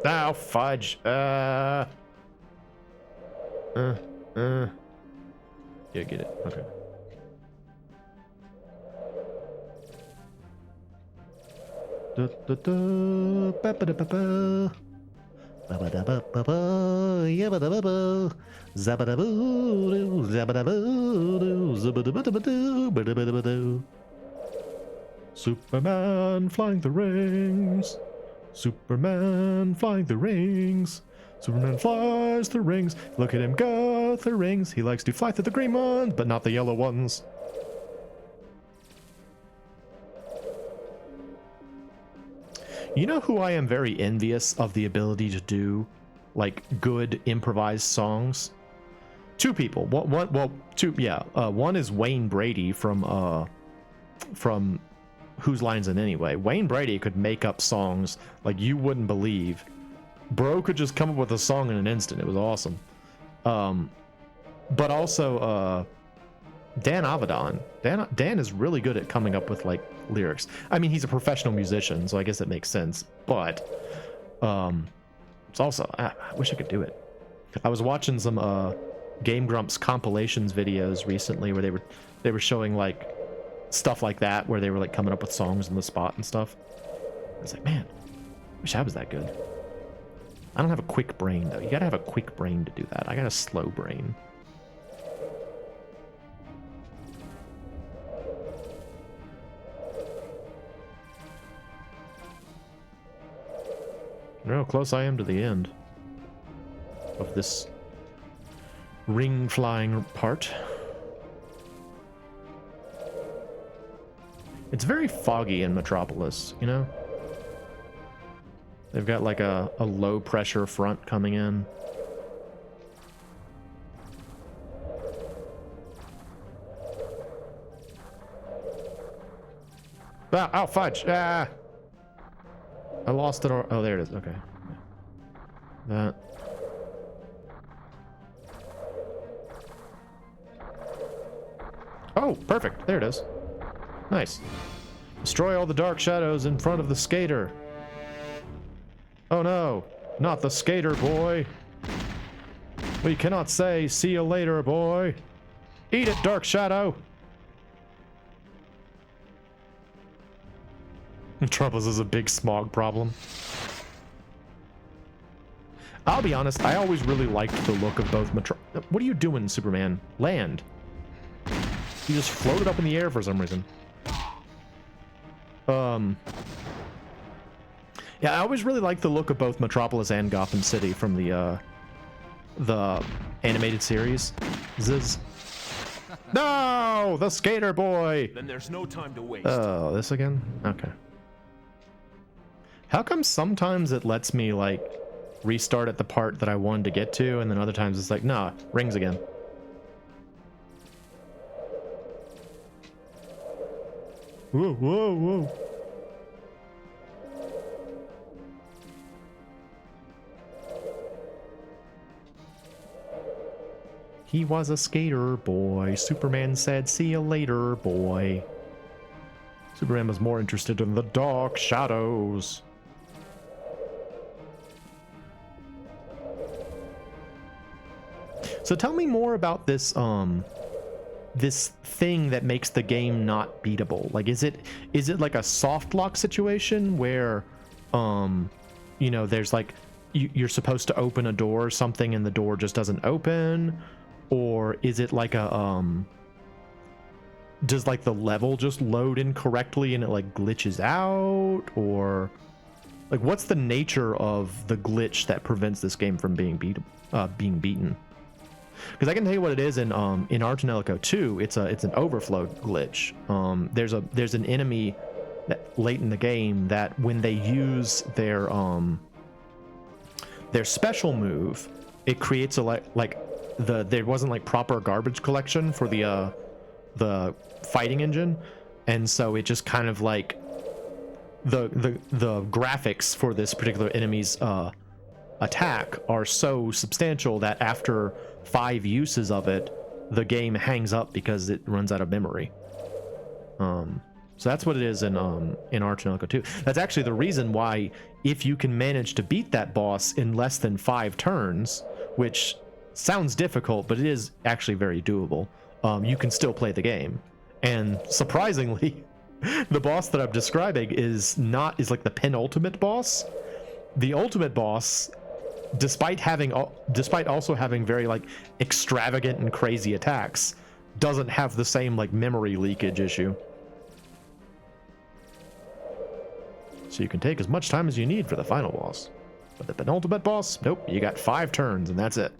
Oh, fudge. Yeah, get it. Okay. Superman flying the rings. Superman flying the rings. Superman flies the rings. Look at him go through rings. He likes to fly through the green ones, but not the yellow ones. You know who I am very envious of the ability to do, like, good improvised songs? Two people. One is Wayne Brady from Whose Lines It Anyway. Wayne Brady could make up songs like you wouldn't believe. Bro could just come up with a song in an instant. It was awesome. But also Dan Avedon. Dan is really good at coming up with like lyrics. I mean, he's a professional musician, so I guess it makes sense. But it's also, I wish I could do it. I was watching some Game Grumps compilations videos recently where they were showing like stuff like that, where they were like coming up with songs on the spot and stuff. I was like, man, I wish I was that good. I don't have a quick brain though. You gotta have a quick brain to do that. I got a slow brain. You know how close I am to the end of this ring flying part. It's very foggy in Metropolis, you know? They've got like a low pressure front coming in. Ah, oh, fudge! Ah! I lost it. Oh, there it is. Okay. That. Oh, perfect. There it is. Nice. Destroy all the dark shadows in front of the skater. Oh no, not the skater boy. We cannot say, see you later, boy. Eat it, Dark Shadow. Metropolis is a big smog problem. I'll be honest, I always really liked the look of both What are you doing, Superman? Land. You just floated up in the air for some reason. Yeah, I always really liked the look of both Metropolis and Gotham City from the animated series. Ziz. No, the skater boy. Then there's no time to waste. Oh, this again? Okay. How come sometimes it lets me like restart at the part that I wanted to get to, and then other times it's like, nah, rings again. Whoa, whoa, whoa. He was a skater boy. Superman said, "See you later, boy." Superman was more interested in the dark shadows. So tell me more about this this thing that makes the game not beatable. Like is it like a soft lock situation where you know, there's like you're supposed to open a door or something and the door just doesn't open, or is it like a does like the level just load incorrectly and it like glitches out, or like what's the nature of the glitch that prevents this game from being beaten? Because I can tell you what it is in Arch and Elko 2. It's an overflow glitch. There's an enemy that late in the game that when they use their special move, it creates a there wasn't like proper garbage collection for the fighting engine, and so it just kind of like the graphics for this particular enemy's attack are so substantial that after 5 uses of it, the game hangs up because it runs out of memory. So that's what it is in Arch and Elko 2. That's actually the reason why, if you can manage to beat that boss in less than 5 turns, which sounds difficult, but it is actually very doable, you can still play the game. And surprisingly, the boss that I'm describing is like the penultimate boss. The ultimate boss, despite also having very like extravagant and crazy attacks, doesn't have the same like memory leakage issue. So you can take as much time as you need for the final boss. But the penultimate boss, nope, you got 5 turns and that's it.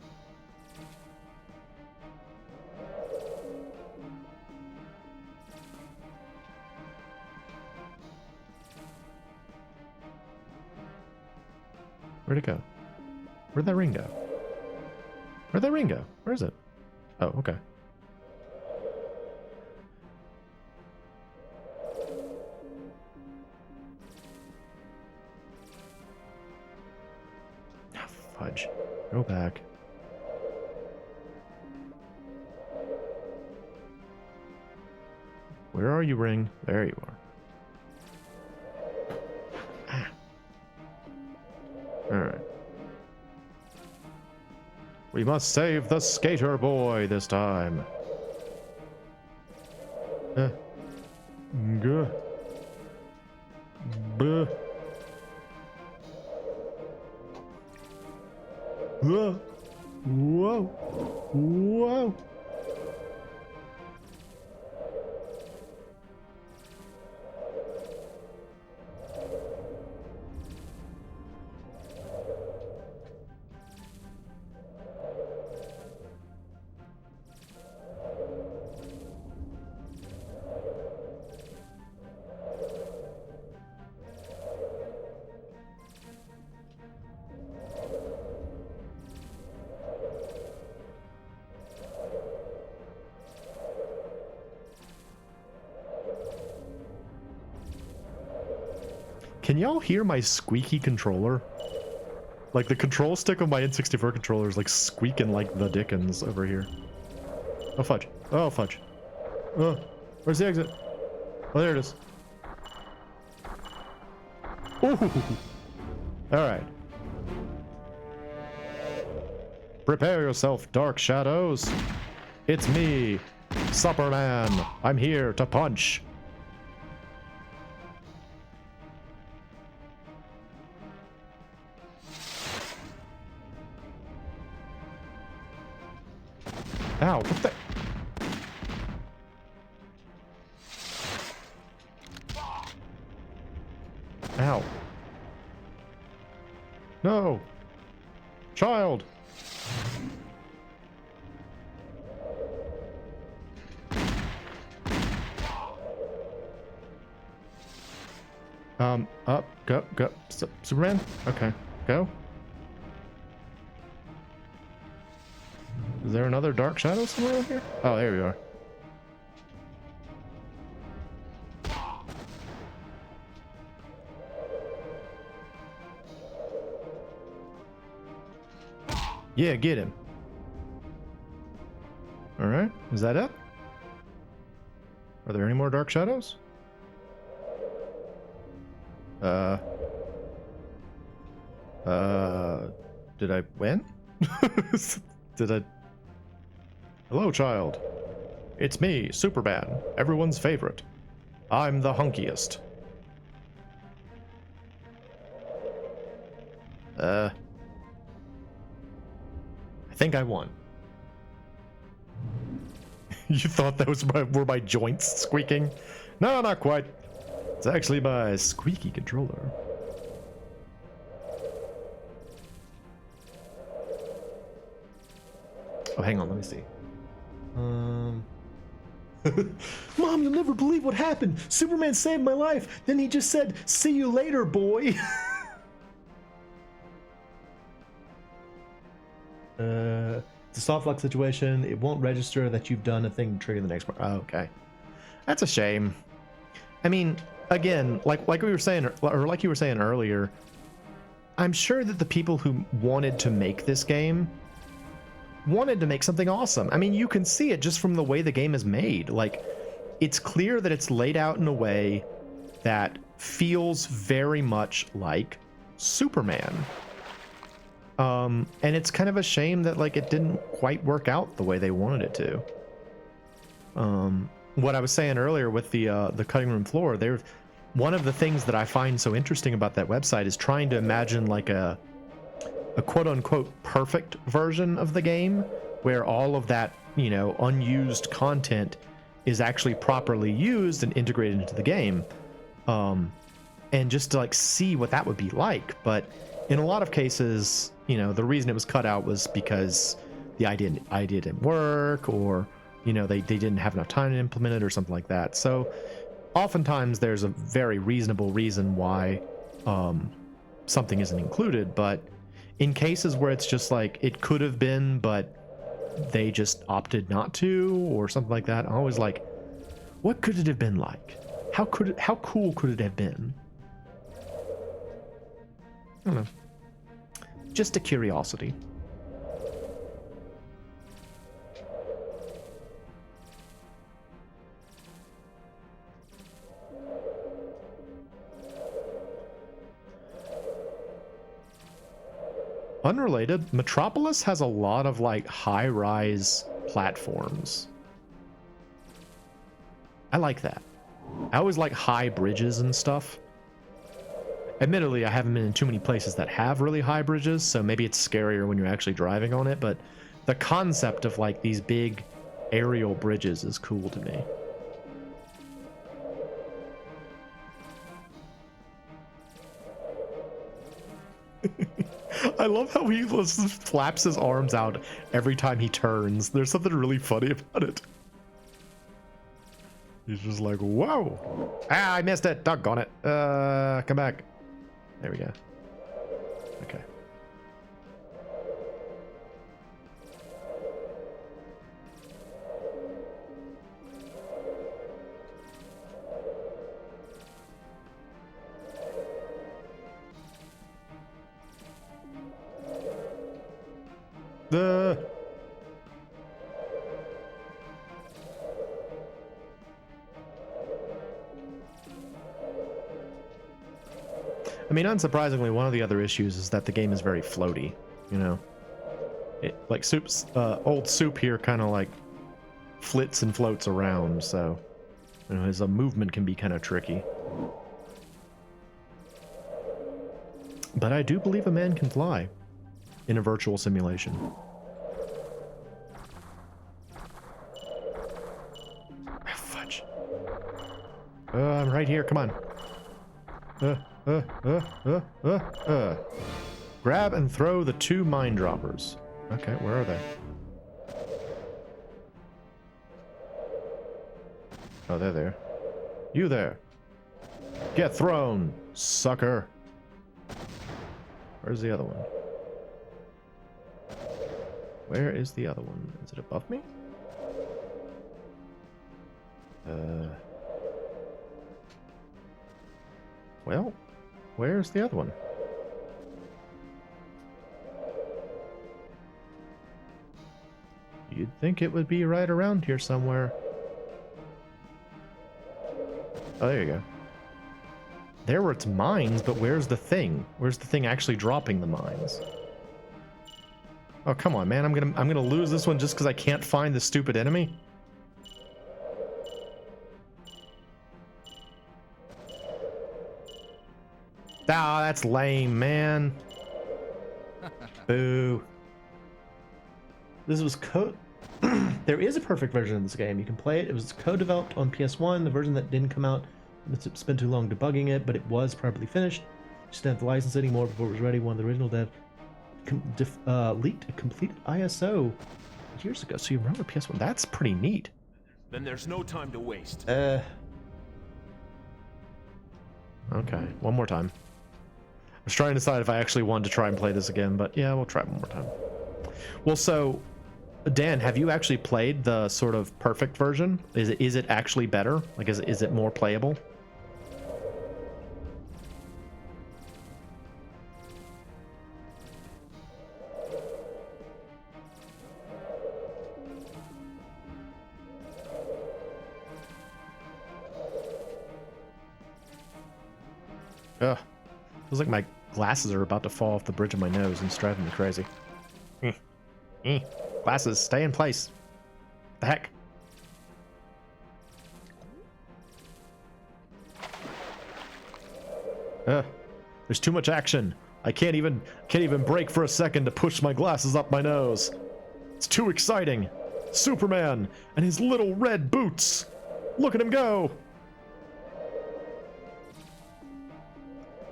Where'd it go? Where'd that ring go? Where'd that ring go? Where is it? Oh, okay. Ah, fudge. Go back. Where are you, ring? There you are. Alright. We must save the skater boy this time. Good. Buh. Whoa. Whoa. Whoa. Can y'all hear my squeaky controller? Like the control stick of my N64 controller is like squeaking like the dickens over here. Oh fudge. Oh fudge. Oh, where's the exit? Oh, there it is. Ooh. Alright. Prepare yourself, dark shadows. It's me, Superman. I'm here to punch. Ow, what the? Ow. No. Child. Up, go. Superman? Okay, go. Is there another dark shadow somewhere over here? Oh, there we are. Yeah, get him. All right. Is that it? Are there any more dark shadows? Did I win? Did I? Hello, child. It's me, Superman, everyone's favorite. I'm the hunkiest. I think I won. You thought that were my joints squeaking? No, not quite. It's actually my squeaky controller. Oh, hang on, let me see. Mom, you'll never believe what happened. Superman saved my life. Then he just said, "See you later, boy." It's a soft lock situation. It won't register that you've done a thing to trigger the next part. Oh, okay. That's a shame. I mean, again, like we were saying, or like you were saying earlier, I'm sure that the people who wanted to make this game wanted to make something awesome. I mean, you can see it just from the way the game is made. Like, it's clear that it's laid out in a way that feels very much like Superman. And it's kind of a shame that like it didn't quite work out the way they wanted it to. What I was saying earlier with the cutting room floor, one of the things that I find so interesting about that website is trying to imagine like a quote unquote perfect version of the game where all of that, you know, unused content is actually properly used and integrated into the game. And just to like see what that would be like. But in a lot of cases, you know, the reason it was cut out was because the idea didn't work, or, you know, they didn't have enough time to implement it or something like that. So oftentimes there's a very reasonable reason why something isn't included. But in cases where it's just like it could have been, but they just opted not to, or something like that, I'm always like, what could it have been like? How cool could it have been? I don't know. Just a curiosity. Unrelated, Metropolis has a lot of like high-rise platforms. I like that. I always like high bridges and stuff. Admittedly, I haven't been in too many places that have really high bridges, so maybe it's scarier when you're actually driving on it, but the concept of like these big aerial bridges is cool to me. I love how he just flaps his arms out every time he turns. There's something really funny about it. He's just like, whoa. Ah, I missed it. Doggone it. Come back. There we go. Okay. I mean, unsurprisingly, one of the other issues is that the game is very floaty, you know? Like Soup's, old Soup here kind of like flits and floats around, so, you know, his movement can be kind of tricky. But I do believe a man can fly in a virtual simulation. Ah, fudge. I'm right here, come on. Grab and throw the 2 mine droppers. Okay, where are they? Oh, they're there. You there. Get thrown, sucker. Where's the other one? Where is the other one? Is it above me? Well, where's the other one? You'd think it would be right around here somewhere. Oh, there you go. There were its mines, but where's the thing? Where's the thing actually dropping the mines? Oh, come on, man. I'm gonna lose this one just because I can't find the stupid enemy. Ah, that's lame, man. Boo. This was there is a perfect version of this game. You can play it. It was co-developed on PS1. The version that didn't come out, it's spent too long debugging it, but it was properly finished. Just didn't have the license anymore before it was ready. One of the original dev leaked a completed ISO years ago. So you remember PS1? That's pretty neat. Then there's no time to waste. Okay, one more time. I was trying to decide if I actually wanted to try and play this again, but yeah, we'll try one more time. Well, so Dan, have you actually played the sort of perfect version? Is it actually better? Like, is it more playable? Ugh. Feels like my glasses are about to fall off the bridge of my nose and it's driving me crazy. Glasses, stay in place. The heck? There's too much action. I can't even break for a second to push my glasses up my nose. It's too exciting. Superman and his little red boots. Look at him go.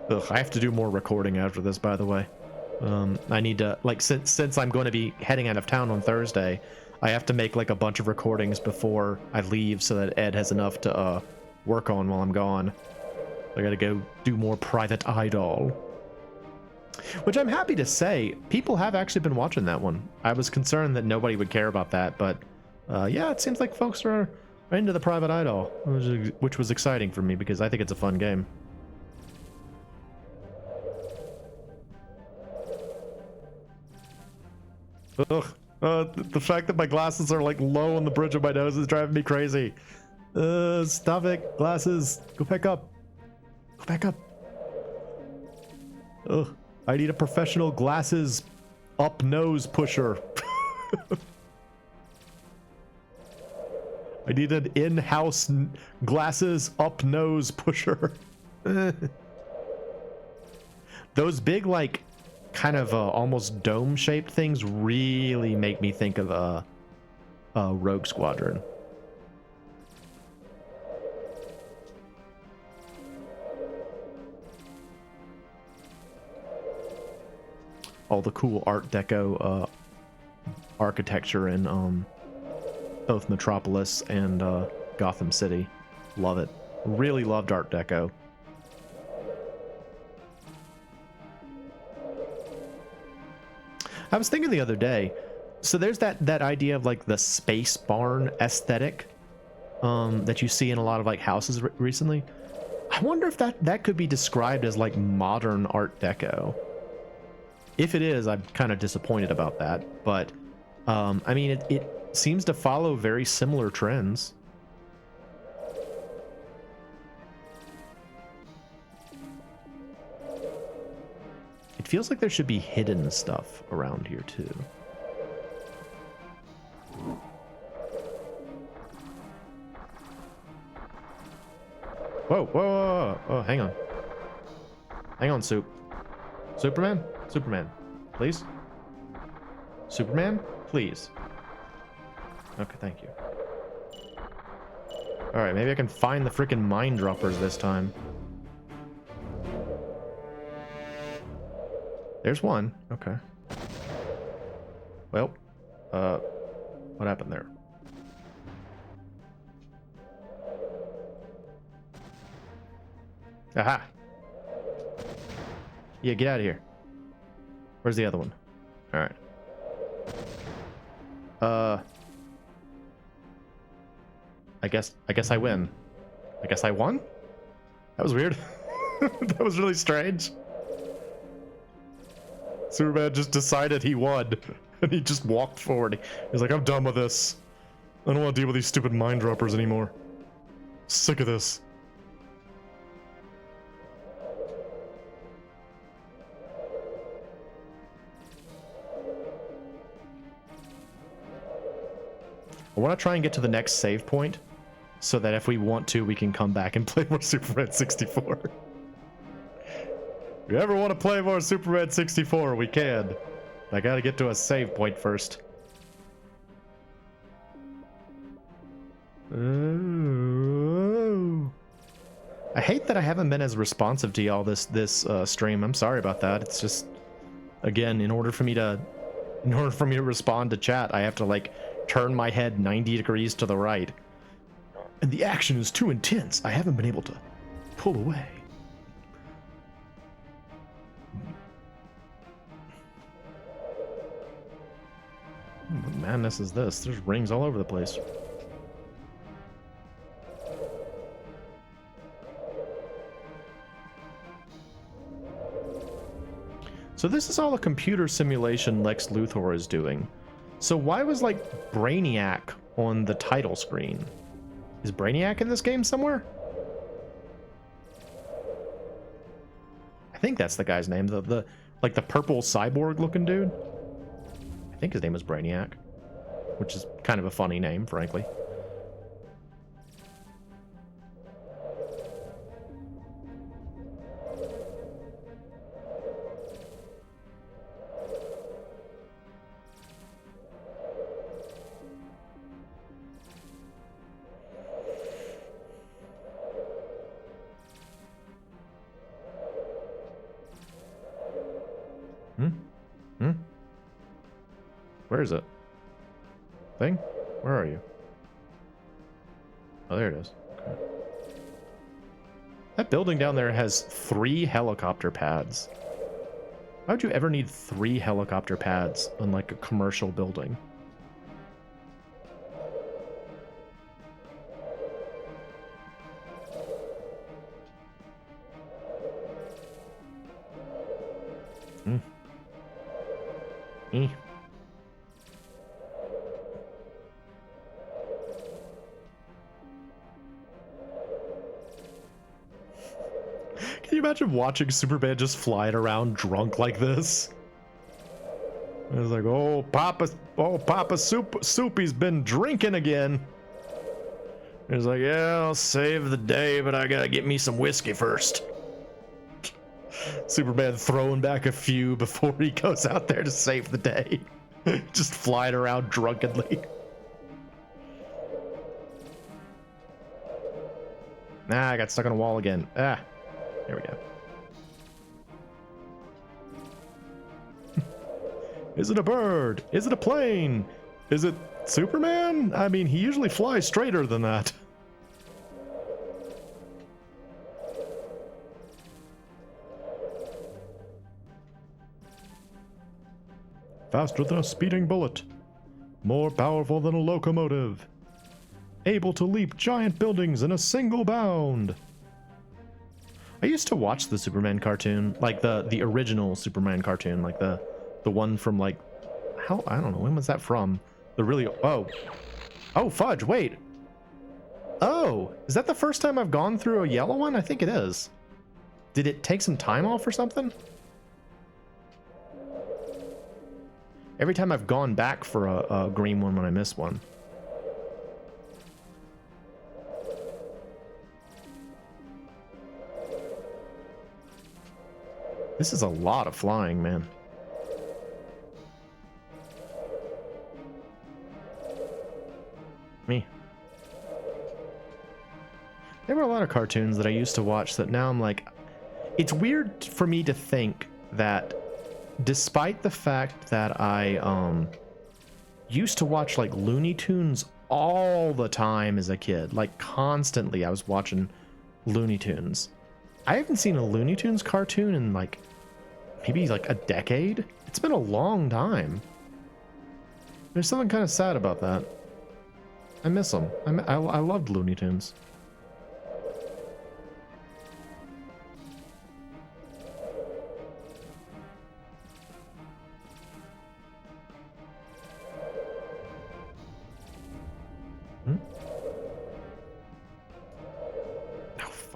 Ugh, I have to do more recording after this, by the way. I need to, like, since I'm going to be heading out of town on Thursday, I have to make like a bunch of recordings before I leave so that Ed has enough to work on while I'm gone. I gotta go do more Private Idol. Which I'm happy to say, people have actually been watching that one. I was concerned that nobody would care about that, but yeah, it seems like folks are into the Private Idol, which was exciting for me because I think it's a fun game. Ugh. The fact that my glasses are like low on the bridge of my nose is driving me crazy. Stop it. Glasses. Go back up. Go back up. Ugh. I need a professional glasses up nose pusher. I need an in-house glasses up nose pusher. Those big, like, kind of almost dome-shaped things really make me think of Rogue Squadron. All the cool Art Deco architecture in both Metropolis and Gotham City. Love it. Really loved Art Deco. I was thinking the other day, so there's that idea of like the space barn aesthetic that you see in a lot of like houses recently. I wonder if that could be described as like modern Art Deco. If it is, I'm kind of disappointed about that, but I mean, it seems to follow very similar trends. It feels like there should be hidden stuff around here too. Whoa, whoa, whoa, whoa. Oh, hang on. Hang on, Superman? Superman, please? Superman, please. Okay, thank you. Alright, maybe I can find the freaking mine droppers this time. There's one. Okay. Well, what happened there? Aha! Yeah, get out of here. Where's the other one? All right. I guess I win. I guess I won? That was weird. That was really strange. Superman just decided he won. And he just walked forward. He's like, I'm done with this. I don't want to deal with these stupid mind droppers anymore. Sick of this. I want to try and get to the next save point so that if we want to, we can come back and play more Superman 64. If you ever want to play more Superman 64, we can. I gotta get to a save point first. Ooh. I hate that I haven't been as responsive to y'all this stream. I'm sorry about that. It's just, again, in order for me to respond to chat, I have to like turn my head 90 degrees to the right. And the action is too intense. I haven't been able to pull away. What madness is this? There's rings all over the place. So this is all a computer simulation Lex Luthor is doing. So why was like Brainiac on the title screen? Is Brainiac in this game somewhere? I think that's the guy's name. The like the purple cyborg looking dude. I think his name was Brainiac, which is kind of a funny name, frankly. Where is it? Thing? Where are you? Oh, there it is. Okay. That building down there has 3 helicopter pads. Why would you ever need 3 helicopter pads on like a commercial building? Can you imagine watching Superman just flying around drunk like this? It's like, oh, Papa Soupy's been drinking again. He's like, yeah, I'll save the day, but I gotta get me some whiskey first. Superman throwing back a few before he goes out there to save the day. Just flying around drunkenly. Nah, I got stuck on a wall again. Ah, there we go. Is it a bird? Is it a plane? Is it Superman? I mean, he usually flies straighter than that. Faster than a speeding bullet. More powerful than a locomotive. Able to leap giant buildings in a single bound. I used to watch the Superman cartoon, like the original Superman cartoon, like the one from like, how, I don't know, when was that from? The really, oh fudge, wait. Oh, is that the first time I've gone through a yellow one? I think it is. Did it take some time off or something? Every time I've gone back for a green one when I miss one. This is a lot of flying, man. Me. There were a lot of cartoons that I used to watch that now I'm like, it's weird for me to think that despite the fact that I used to watch like Looney Tunes all the time as a kid, like constantly I was watching Looney Tunes. I haven't seen a Looney Tunes cartoon in like maybe like a decade. It's been a long time. There's something kind of sad about that. I miss them. I loved Looney Tunes.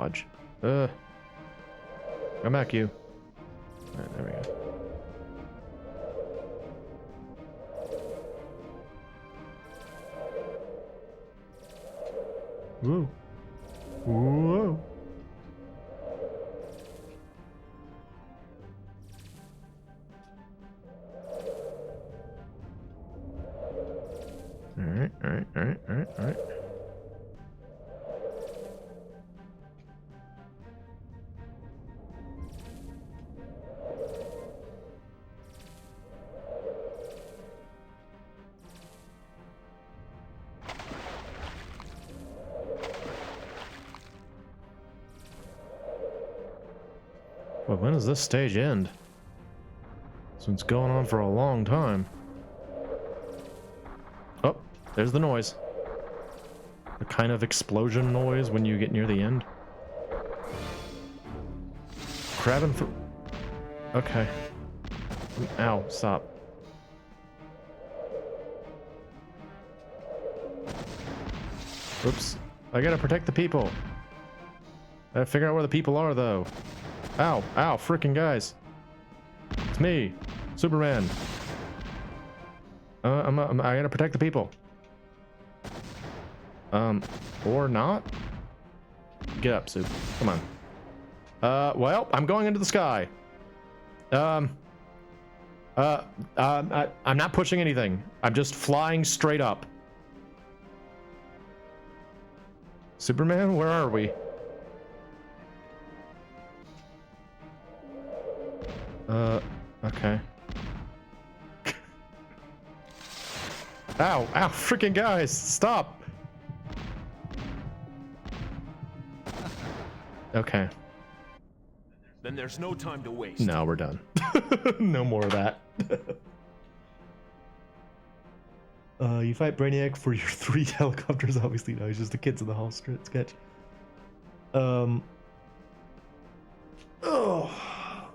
fudge. Come back, you. Alright, there we go. Whoa. Whoa. Alright. Well, when does this stage end? This one's going on for a long time. Oh, there's the noise. The kind of explosion noise when you get near the end. Crabbing through. Okay. Ow, stop. Oops. I gotta protect the people. I gotta figure out where the people are, though. Ow, ow, frickin' guys. It's me, Superman. I gotta protect the people. Or not? Get up, Soup. Come on. Well, I'm going into the sky. I'm not pushing anything. I'm just flying straight up. Superman, where are we? Okay. Ow, ow, freaking guys, stop. Okay. Then there's no time to waste. No, we're done. No more of that. You fight Brainiac for your 3 helicopters. Obviously, no, he's just the Kids in the Hall sketch. Oh,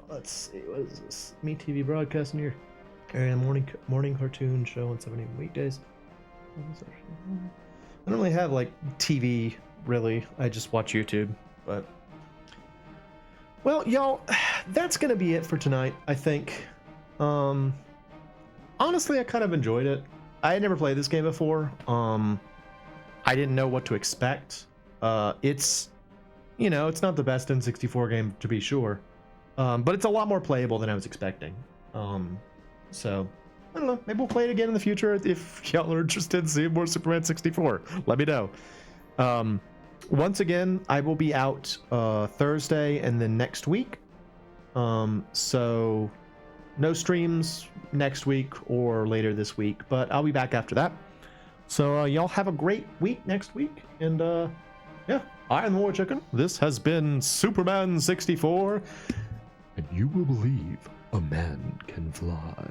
let's see. What is this? Me TV broadcasting here. Carry on morning cartoon show on 7 weekdays. I don't really have like TV really. I just watch YouTube. But well, y'all, that's gonna be it for tonight. I think. Honestly, I kind of enjoyed it. I had never played this game before. I didn't know what to expect. It's, you know, it's not the best N64 game to be sure, but it's a lot more playable than I was expecting. So I don't know. Maybe we'll play it again in the future if y'all are interested in seeing more Superman 64. Let me know. Once again, I will be out Thursday and then next week. So no streams next week or later this week, but I'll be back after that. So y'all have a great week next week, and yeah, I am MoeChicken. This has been Superman 64, and you will believe a man can fly.